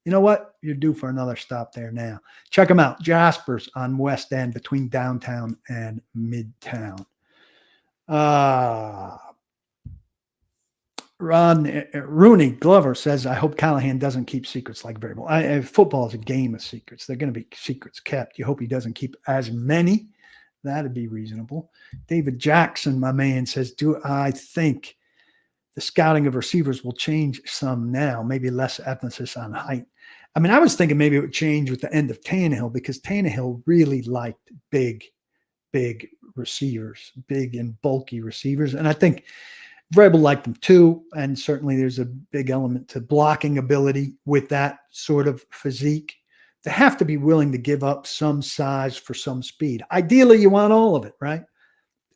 you know what? You're due for another stop there now. Check them out. Jasper's on West End between downtown and Midtown. Rooney Glover says, I hope Callahan doesn't keep secrets like Vrabel. Football is a game of secrets. They're going to be secrets kept. You hope he doesn't keep as many. That'd be reasonable. David Jackson, my man, says, do I think the scouting of receivers will change some now? Maybe less emphasis on height. I mean, I was thinking maybe it would change with the end of Tannehill, because Tannehill really liked big receivers, big and bulky receivers. And I think Vrabel liked them too, and certainly there's a big element to blocking ability with that sort of physique. They have to be willing to give up some size for some speed. Ideally, you want all of it, right?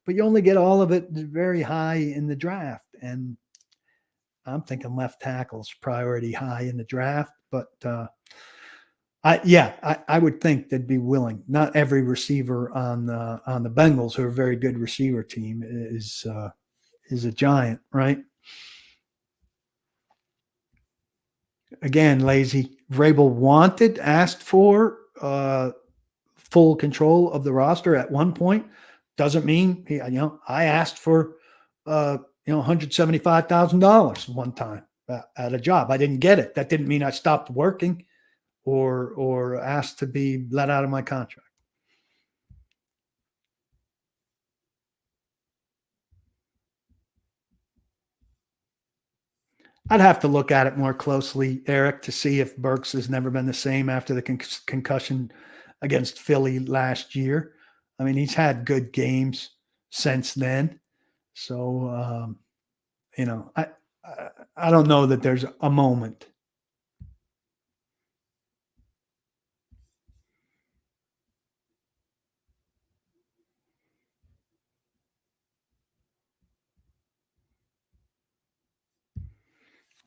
But you only get all of it very high in the draft. And I'm thinking left tackle's priority high in the draft. But I would think they'd be willing. Not every receiver on the Bengals, who are a very good receiver team, is a giant, right? Again, lazy. Vrabel asked for full control of the roster at one point. Doesn't mean I asked for $175,000 one time at a job. I didn't get it. That didn't mean I stopped working or asked to be let out of my contract. I'd have to look at it more closely, Eric, to see if Burks has never been the same after the concussion against Philly last year. I mean, he's had good games since then. So, I don't know that there's a moment.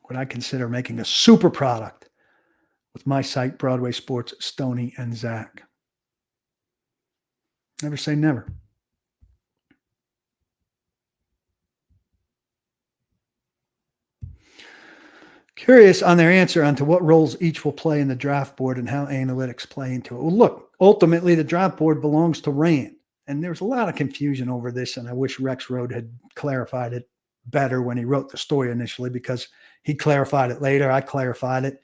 Would I consider making a super product with my site, Broadway Sports, Stoney, and Zach? Never say never. Curious on their answer onto what roles each will play in the draft board and how analytics play into it. Well, look, ultimately the draft board belongs to Rand. And there's a lot of confusion over this, and I wish Rex Road had clarified it better when he wrote the story initially, because he clarified it later. I clarified it,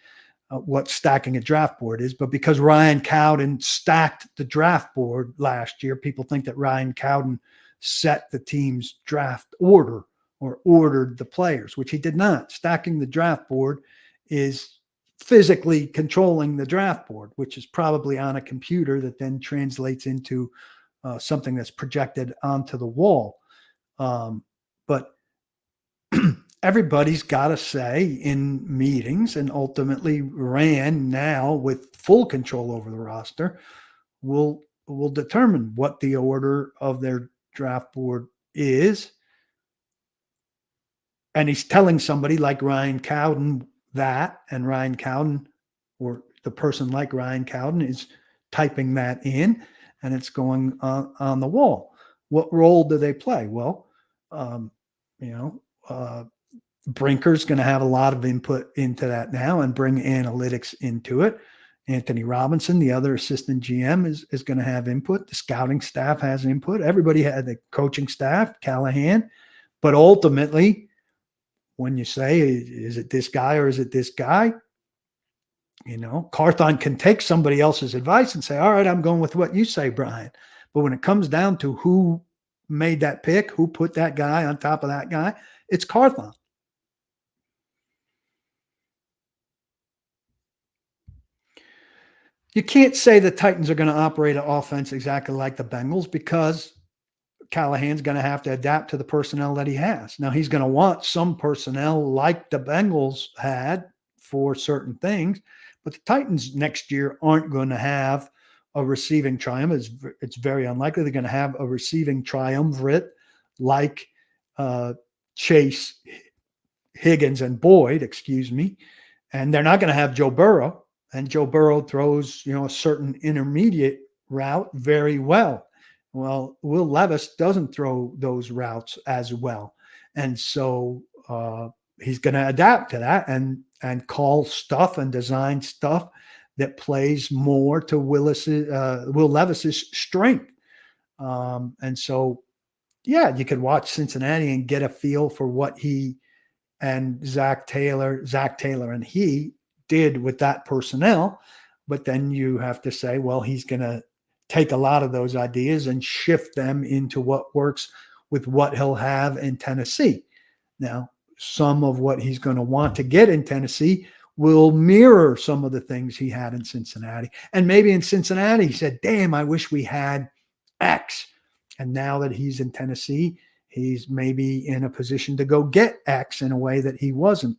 what stacking a draft board is. But because Ryan Cowden stacked the draft board last year, people think that Ryan Cowden set the team's draft order or ordered the players, which he did not. Stacking the draft board is physically controlling the draft board, which is probably on a computer that then translates into something that's projected onto the wall. But everybody's got a say in meetings, and ultimately Rand, now with full control over the roster, will determine what the order of their draft board is. And he's telling somebody like Ryan Cowden that, and Ryan Cowden, or the person like Ryan Cowden, is typing that in, and it's going on the wall. What role do they play? Well, You know, Brinker's going to have a lot of input into that now and bring analytics into it. Anthony Robinson, the other assistant GM, is going to have input. The scouting staff has input. Everybody had the coaching staff, Callahan. But ultimately, when you say, is it this guy or is it this guy? Carthon can take somebody else's advice and say, all right, I'm going with what you say, Brian. But when it comes down to who made that pick, who put that guy on top of that guy, it's Carthon. You can't say the Titans are going to operate an offense exactly like the Bengals because Callahan's going to have to adapt to the personnel that he has. Now, he's going to want some personnel like the Bengals had for certain things, but the Titans next year aren't going to have a receiving triumph. It's very unlikely they're going to have a receiving triumvirate like Chase, Higgins, and Boyd, and they're not going to have Joe Burrow. And Joe Burrow throws, a certain intermediate route very well. Well, Will Levis doesn't throw those routes as well. And so he's going to adapt to that and call stuff and design stuff that plays more to Will Levis's strength. And so, yeah, you could watch Cincinnati and get a feel for what he and Zach Taylor and he did with that personnel. But then you have to say, well, he's going to take a lot of those ideas and shift them into what works with what he'll have in Tennessee. Now, some of what he's going to want to get in Tennessee will mirror some of the things he had in Cincinnati. And maybe in Cincinnati, he said, damn, I wish we had X. And now that he's in Tennessee, he's maybe in a position to go get X in a way that he wasn't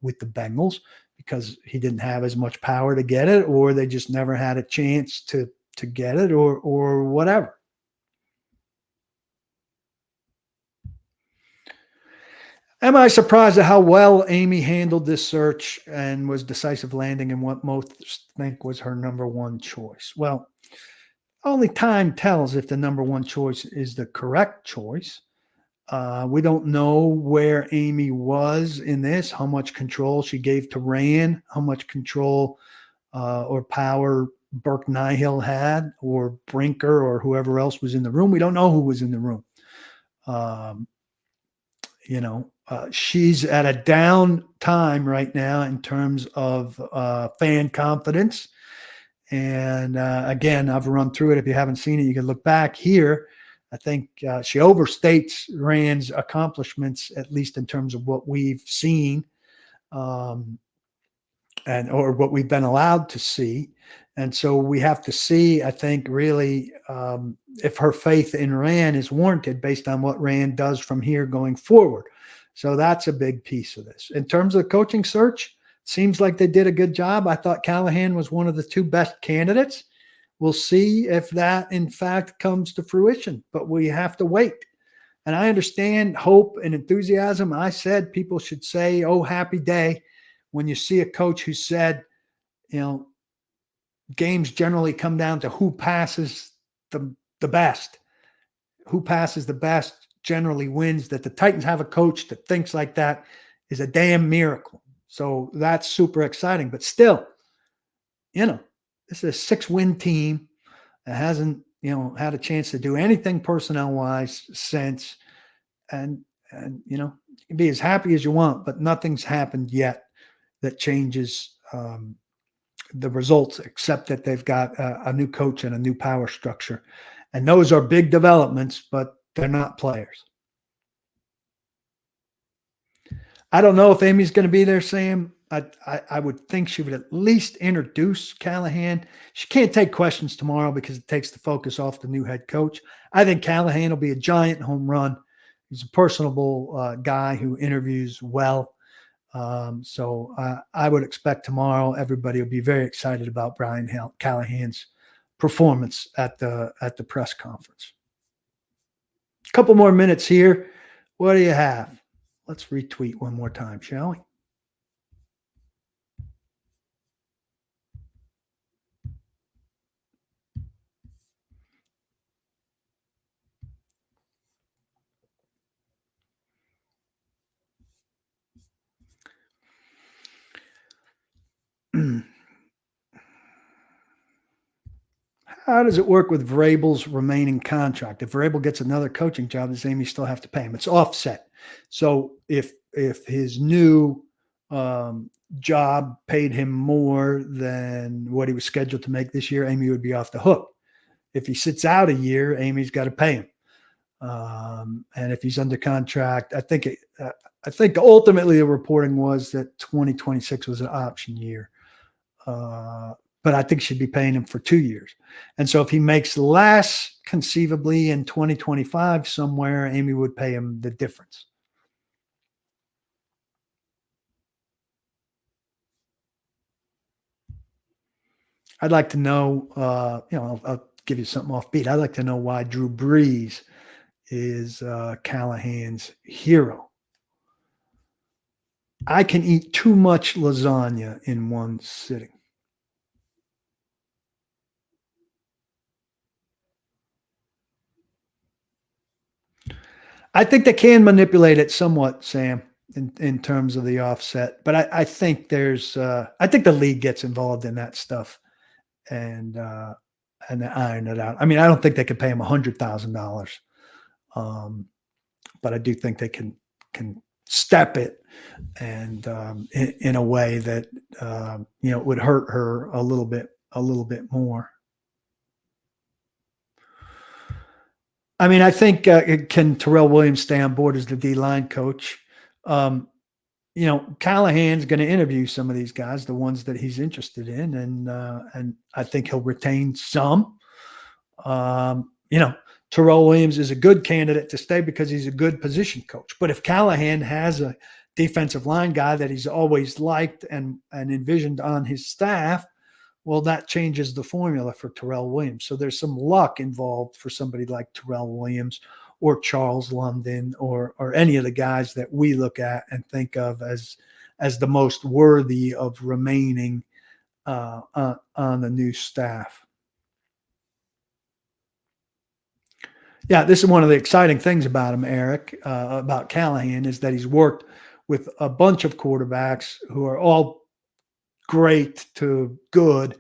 with the Bengals because he didn't have as much power to get it, or they just never had a chance to get it, or whatever. Am I surprised at how well Amy handled this search and was decisive landing in what most think was her number one choice? Well, only time tells if the number one choice is the correct choice. We don't know where Amy was in this, how much control she gave to Rand, how much control or power Burke Nihill had, or Brinker, or whoever else was in the room. We don't know who was in the room. She's at a down time right now in terms of fan confidence. And again, I've run through it. If you haven't seen it, you can look back here. I think she overstates Rand's accomplishments, at least in terms of what we've seen or what we've been allowed to see. And so we have to see, I think, really if her faith in Rand is warranted based on what Rand does from here going forward. So that's a big piece of this. In terms of the coaching search, seems like they did a good job. I thought Callahan was one of the two best candidates. We'll see if that, in fact, comes to fruition, but we have to wait. And I understand hope and enthusiasm. I said people should say, oh, happy day, when you see a coach who said, games generally come down to who passes the best. Who passes the best generally wins. That the Titans have a coach that thinks like that is a damn miracle. So that's super exciting. But still, this is a 6-win team that hasn't, had a chance to do anything personnel-wise since. And you can be as happy as you want, but nothing's happened yet that changes the results, except that they've got a new coach and a new power structure. And those are big developments, but they're not players. I don't know if Amy's going to be there, Sam. I would think she would at least introduce Callahan. She can't take questions tomorrow because it takes the focus off the new head coach. I think Callahan will be a giant home run. He's a personable guy who interviews well. So I would expect tomorrow everybody will be very excited about Brian Callahan's performance at the press conference. A couple more minutes here. What do you have? Let's retweet one more time, shall we? How does it work with Vrabel's remaining contract? If Vrabel gets another coaching job, does Amy still have to pay him? It's offset. So if his new job paid him more than what he was scheduled to make this year, Amy would be off the hook. If he sits out a year, Amy's got to pay him. And if he's under contract, I think ultimately the reporting was that 2026 was an option year. But I think she'd be paying him for 2 years. And so if he makes less conceivably in 2025 somewhere, Amy would pay him the difference. I'd like to know, I'll give you something offbeat. I'd like to know why Drew Brees is Callahan's hero. I can eat too much lasagna in one sitting. I think they can manipulate it somewhat, Sam, in terms of the offset. But I think I think the league gets involved in that stuff and iron it out. I mean, I don't think they could pay him $100,000, but I do think they can step it and in a way that would hurt her a little bit more. I mean, I think can Terrell Williams stay on board as the D-line coach? Callahan's going to interview some of these guys, the ones that he's interested in, and I think he'll retain some. Terrell Williams is a good candidate to stay because he's a good position coach. But if Callahan has a defensive line guy that he's always liked and envisioned on his staff, well, that changes the formula for Terrell Williams. So there's some luck involved for somebody like Terrell Williams or Charles London or any of the guys that we look at and think of as the most worthy of remaining on the new staff. Yeah, this is one of the exciting things about him, Eric, about Callahan, is that he's worked with a bunch of quarterbacks who are all great to good.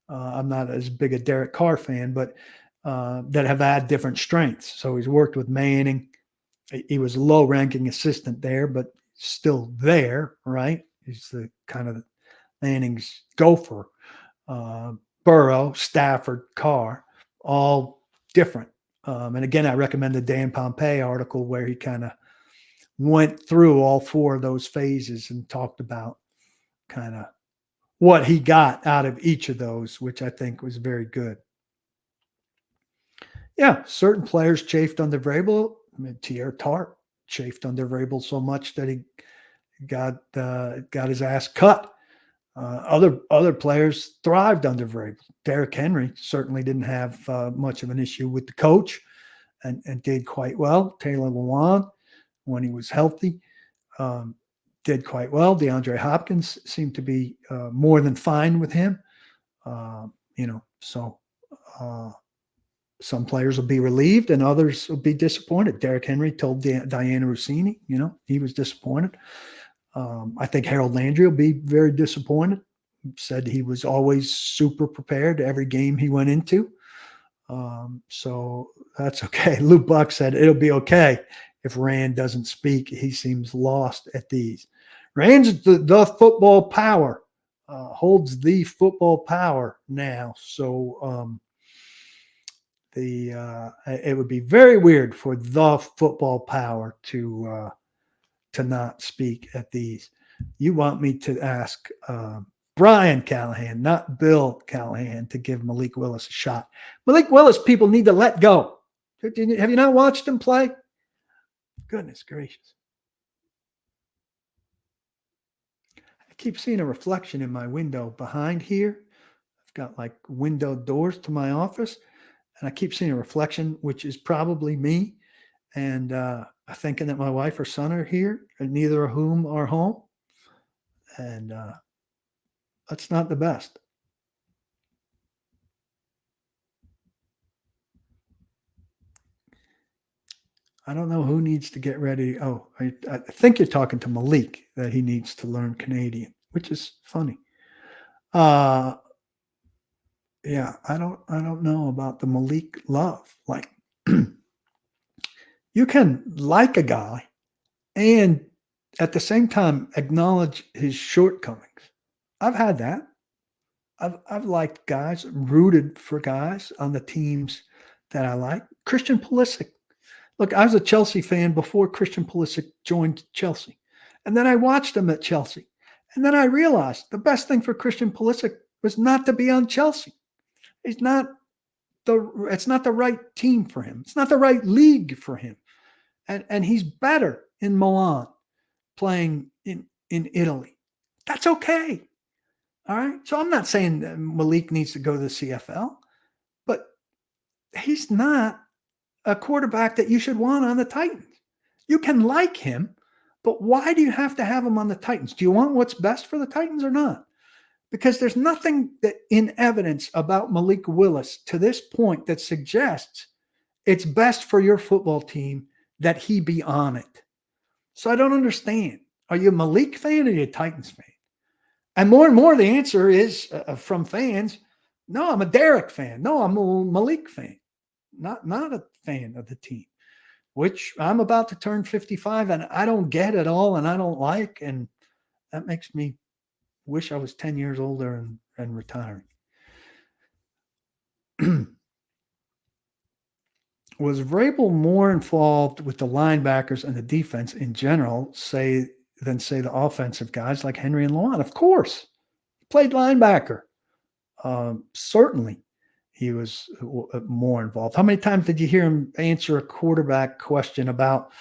I'm not as big a Derek Carr fan, but that have had different strengths. So he's worked with Manning. He was a low-ranking assistant there, but still there, right? He's the kind of Manning's gopher. Burrow, Stafford, Carr, all different. And again, I recommend the Dan Pompei article where he kind of went through all four of those phases and talked about kind of what he got out of each of those, which I think was very good. Yeah, certain players chafed under Vrabel. I mean, Tier Tart chafed under Vrabel so much that he got his ass cut. Other players thrived under Vrabel. Derrick Henry certainly didn't have much of an issue with the coach and did quite well. Taylor Lewan, when he was healthy, did quite well. DeAndre Hopkins seemed to be more than fine with him. Some players will be relieved and others will be disappointed. Derrick Henry told Diana Rossini, he was disappointed. I think Harold Landry will be very disappointed. Said he was always super prepared to every game he went into. So that's okay. Lou Buck said it'll be okay if Rand doesn't speak. He seems lost at these. Rand's the football power, holds the football power now. So it would be very weird for the football power to not speak at these. You want me to ask Brian Callahan, not Bill Callahan, to give Malik Willis a shot. Malik Willis, people need to let go. Have you not watched him play? Goodness gracious. I keep seeing a reflection in my window behind here. I've got like window doors to my office, and I keep seeing a reflection, which is probably me. And I'm thinking that my wife or son are here, and neither of whom are home. And that's not the best. I don't know who needs to get ready. Oh, I think you're talking to Malik that he needs to learn Canadian, which is funny. Yeah, I don't know about the Malik love. Like you can like a guy and at the same time acknowledge his shortcomings. I've had that. I've liked guys, rooted for guys on the teams that I like. Christian Pulisic. Look, I was a Chelsea fan before Christian Pulisic joined Chelsea. And then I watched him at Chelsea. And then I realized the best thing for Christian Pulisic was not to be on Chelsea. It's not the right team for him. It's not the right league for him. And he's better in Milan playing in Italy. That's okay. All right. So I'm not saying that Malik needs to go to the CFL, but he's not a quarterback that you should want on the Titans. You can like him, but why do you have to have him on the Titans? Do you want what's best for the Titans or not? Because there's nothing that in evidence about Malik Willis to this point that suggests it's best for your football team that he be on it. So I don't understand. Are you a Malik fan or are you a Titans fan? And more, the answer is from fans, no, I'm a Derek fan. No, I'm a Malik fan. Not a fan of the team, which I'm about to turn 55 and I don't get at all and I don't like. And that makes me wish I was 10 years older and retiring. Was Vrabel more involved with the linebackers and the defense in general, than the offensive guys like Henry and Luan? Of course. Played linebacker. Certainly he was more involved. How many times did you hear him answer a quarterback question about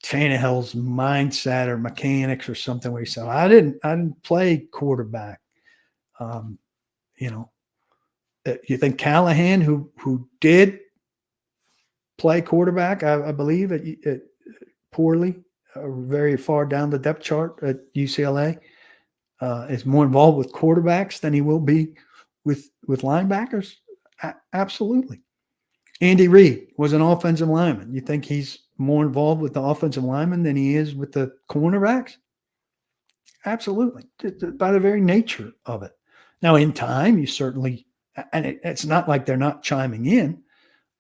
Tannehill's mindset or mechanics or something where he said, I didn't play quarterback. You think Callahan, who did play quarterback, I believe, at poorly, very far down the depth chart at UCLA, is more involved with quarterbacks than he will be with linebackers? Absolutely. Andy Reid was an offensive lineman. You think he's more involved with the offensive lineman than he is with the cornerbacks? Absolutely, by the very nature of it. Now, in time, you certainly, and it's not like they're not chiming in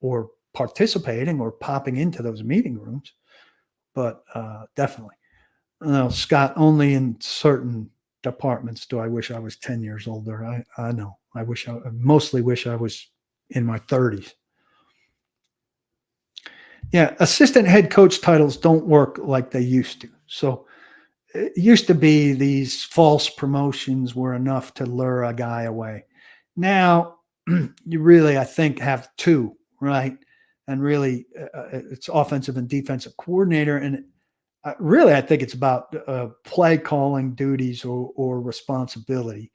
or participating or popping into those meeting rooms, but definitely. No, Scott, only in certain departments do I wish I was 10 years older. I know. I mostly wish I was in my 30s. Yeah, assistant head coach titles don't work like they used to. So it used to be these false promotions were enough to lure a guy away. Now, you really, I think, have two, right? And really, it's offensive and defensive coordinator. And really, I think it's about play calling duties or responsibility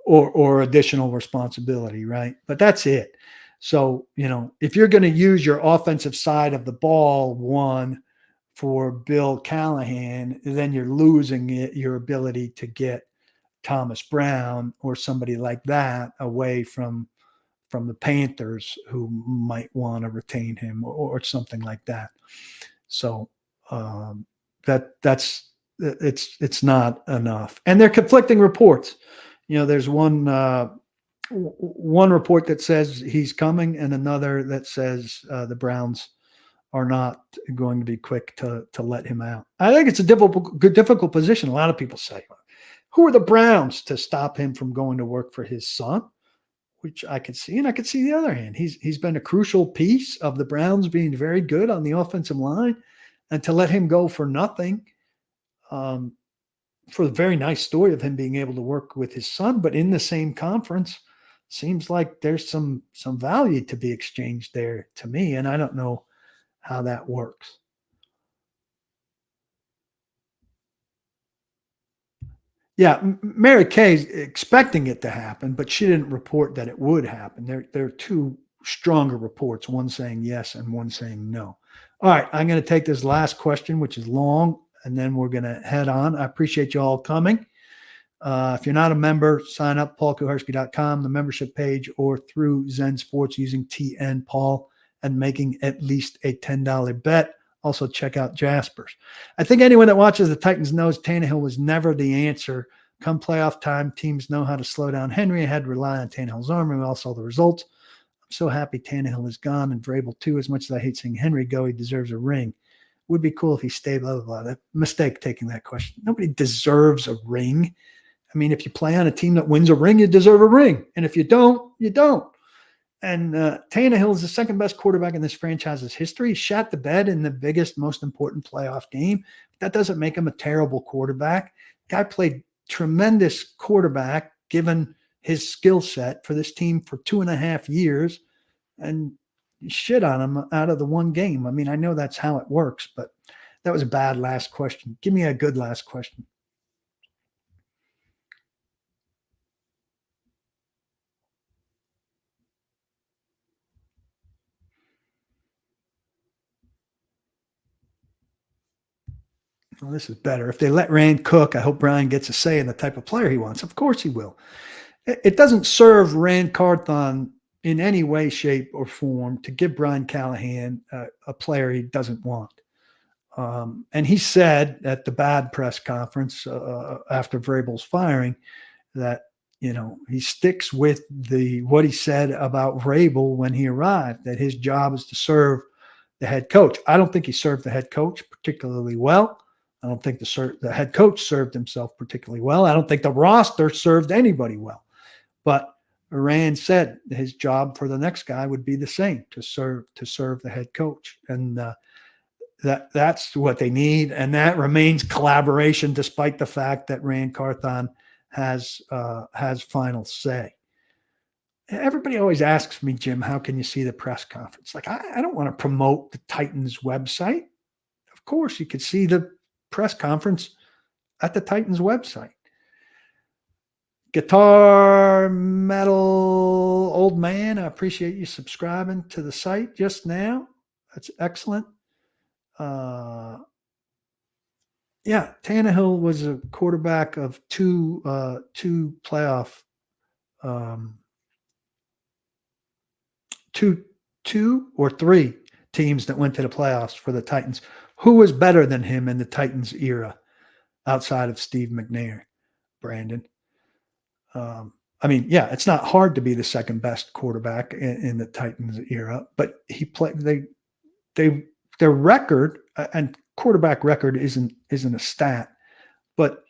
or additional responsibility, right? But that's it. So, if you're going to use your offensive side of the ball, one, for Bill Callahan, then you're losing your ability to get Thomas Brown or somebody like that away from the Panthers who might want to retain him or something like that. So it's not enough. And they're conflicting reports. There's one report that says he's coming and another that says the Browns are not going to be quick to let him out. I think it's a difficult position. A lot of people say, who are the Browns to stop him from going to work for his son? Which I could see. And I could see the other hand. He's been a crucial piece of the Browns being very good on the offensive line. And to let him go for nothing, for the very nice story of him being able to work with his son, but in the same conference, seems like there's some value to be exchanged there to me. And I don't know how that works. Yeah, Mary Kay's expecting it to happen, but she didn't report that it would happen. There are two stronger reports, one saying yes and one saying no. All right, I'm going to take this last question, which is long, and then we're going to head on. I appreciate you all coming. If you're not a member, sign up, paulkuharsky.com, the membership page, or through Zen Sports using TN Paul and making at least a $10 bet. Also, check out Jaspers. I think anyone that watches the Titans knows Tannehill was never the answer Come playoff time, teams know how to slow down Henry. I had to rely on Tannehill's arm. We all saw the results. I'm so happy Tannehill is gone and Vrabel too. As much as I hate seeing Henry go, he deserves a ring. Would be cool if he stayed, blah, blah, blah. Mistake taking that question. Nobody deserves a ring. I mean, if you play on a team that wins a ring, you deserve a ring. And if you don't, you don't. And Tannehill is the second best quarterback in this franchise's history. He shot the bed in the biggest, most important playoff game. That doesn't make him a terrible quarterback. Guy played tremendous quarterback given his skill set for this team for 2.5 years, and shit on him out of the one game. I mean, I know that's how it works, but that was a bad last question. Give me a good last question. Well, this is better. If they let Rand cook, I hope Brian gets a say in the type of player he wants. Of course he will. It doesn't serve Rand Carthon in any way, shape, or form to give Brian Callahan a player he doesn't want. And he said at the bad press conference after Vrabel's firing that, he sticks with what he said about Vrabel when he arrived, that his job is to serve the head coach. I don't think he served the head coach particularly well. I don't think the head coach served himself particularly well. I don't think the roster served anybody well. But Rand said his job for the next guy would be the same, to serve the head coach. And that's what they need. And that remains collaboration, despite the fact that Rand Carthon has final say. Everybody always asks me, Jim, how can you see the press conference? Like, I don't want to promote the Titans website. Of course, you could see the press conference at the Titans website. Guitar Metal Old Man, I appreciate you subscribing to the site just now. That's excellent. Yeah, Tannehill was a quarterback of two playoff, two or three teams that went to the playoffs for the Titans. Who was better than him in the Titans era outside of Steve McNair, Brandon? I mean, yeah, it's not hard to be the second best quarterback in the Titans era, but he played. Their record and quarterback record isn't a stat, but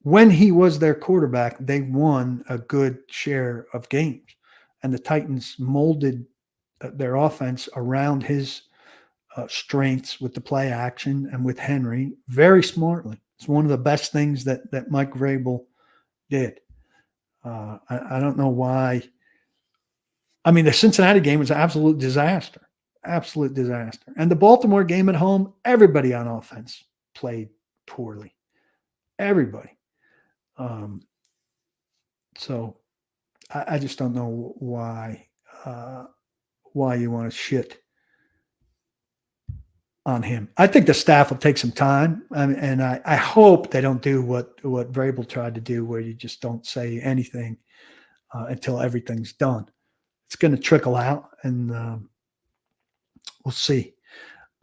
when he was their quarterback, they won a good share of games, and the Titans molded their offense around his strengths with the play action and with Henry very smartly. It's one of the best things that Mike Vrabel did. I don't know why. I mean, the Cincinnati game was an absolute disaster. And the Baltimore game at home, everybody on offense played poorly. Everybody. So I just don't know why you want to shit on him. I think the staff will take some time, and I hope they don't do what Vrabel tried to do, where you just don't say anything until everything's done. It's going to trickle out, and we'll see.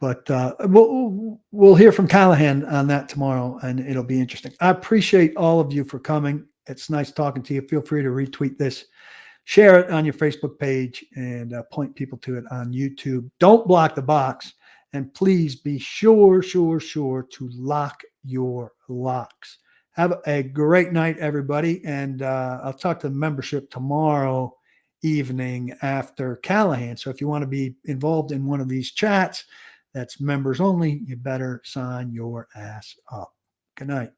But we'll hear from Callahan on that tomorrow, and it'll be interesting. I appreciate all of you for coming. It's nice talking to you. Feel free to retweet this, share it on your Facebook page, and point people to it on YouTube. Don't block the box. And please be sure to lock your locks. Have a great night, everybody. And I'll talk to the membership tomorrow evening after Callahan. So if you want to be involved in one of these chats, that's members only, you better sign your ass up. Good night.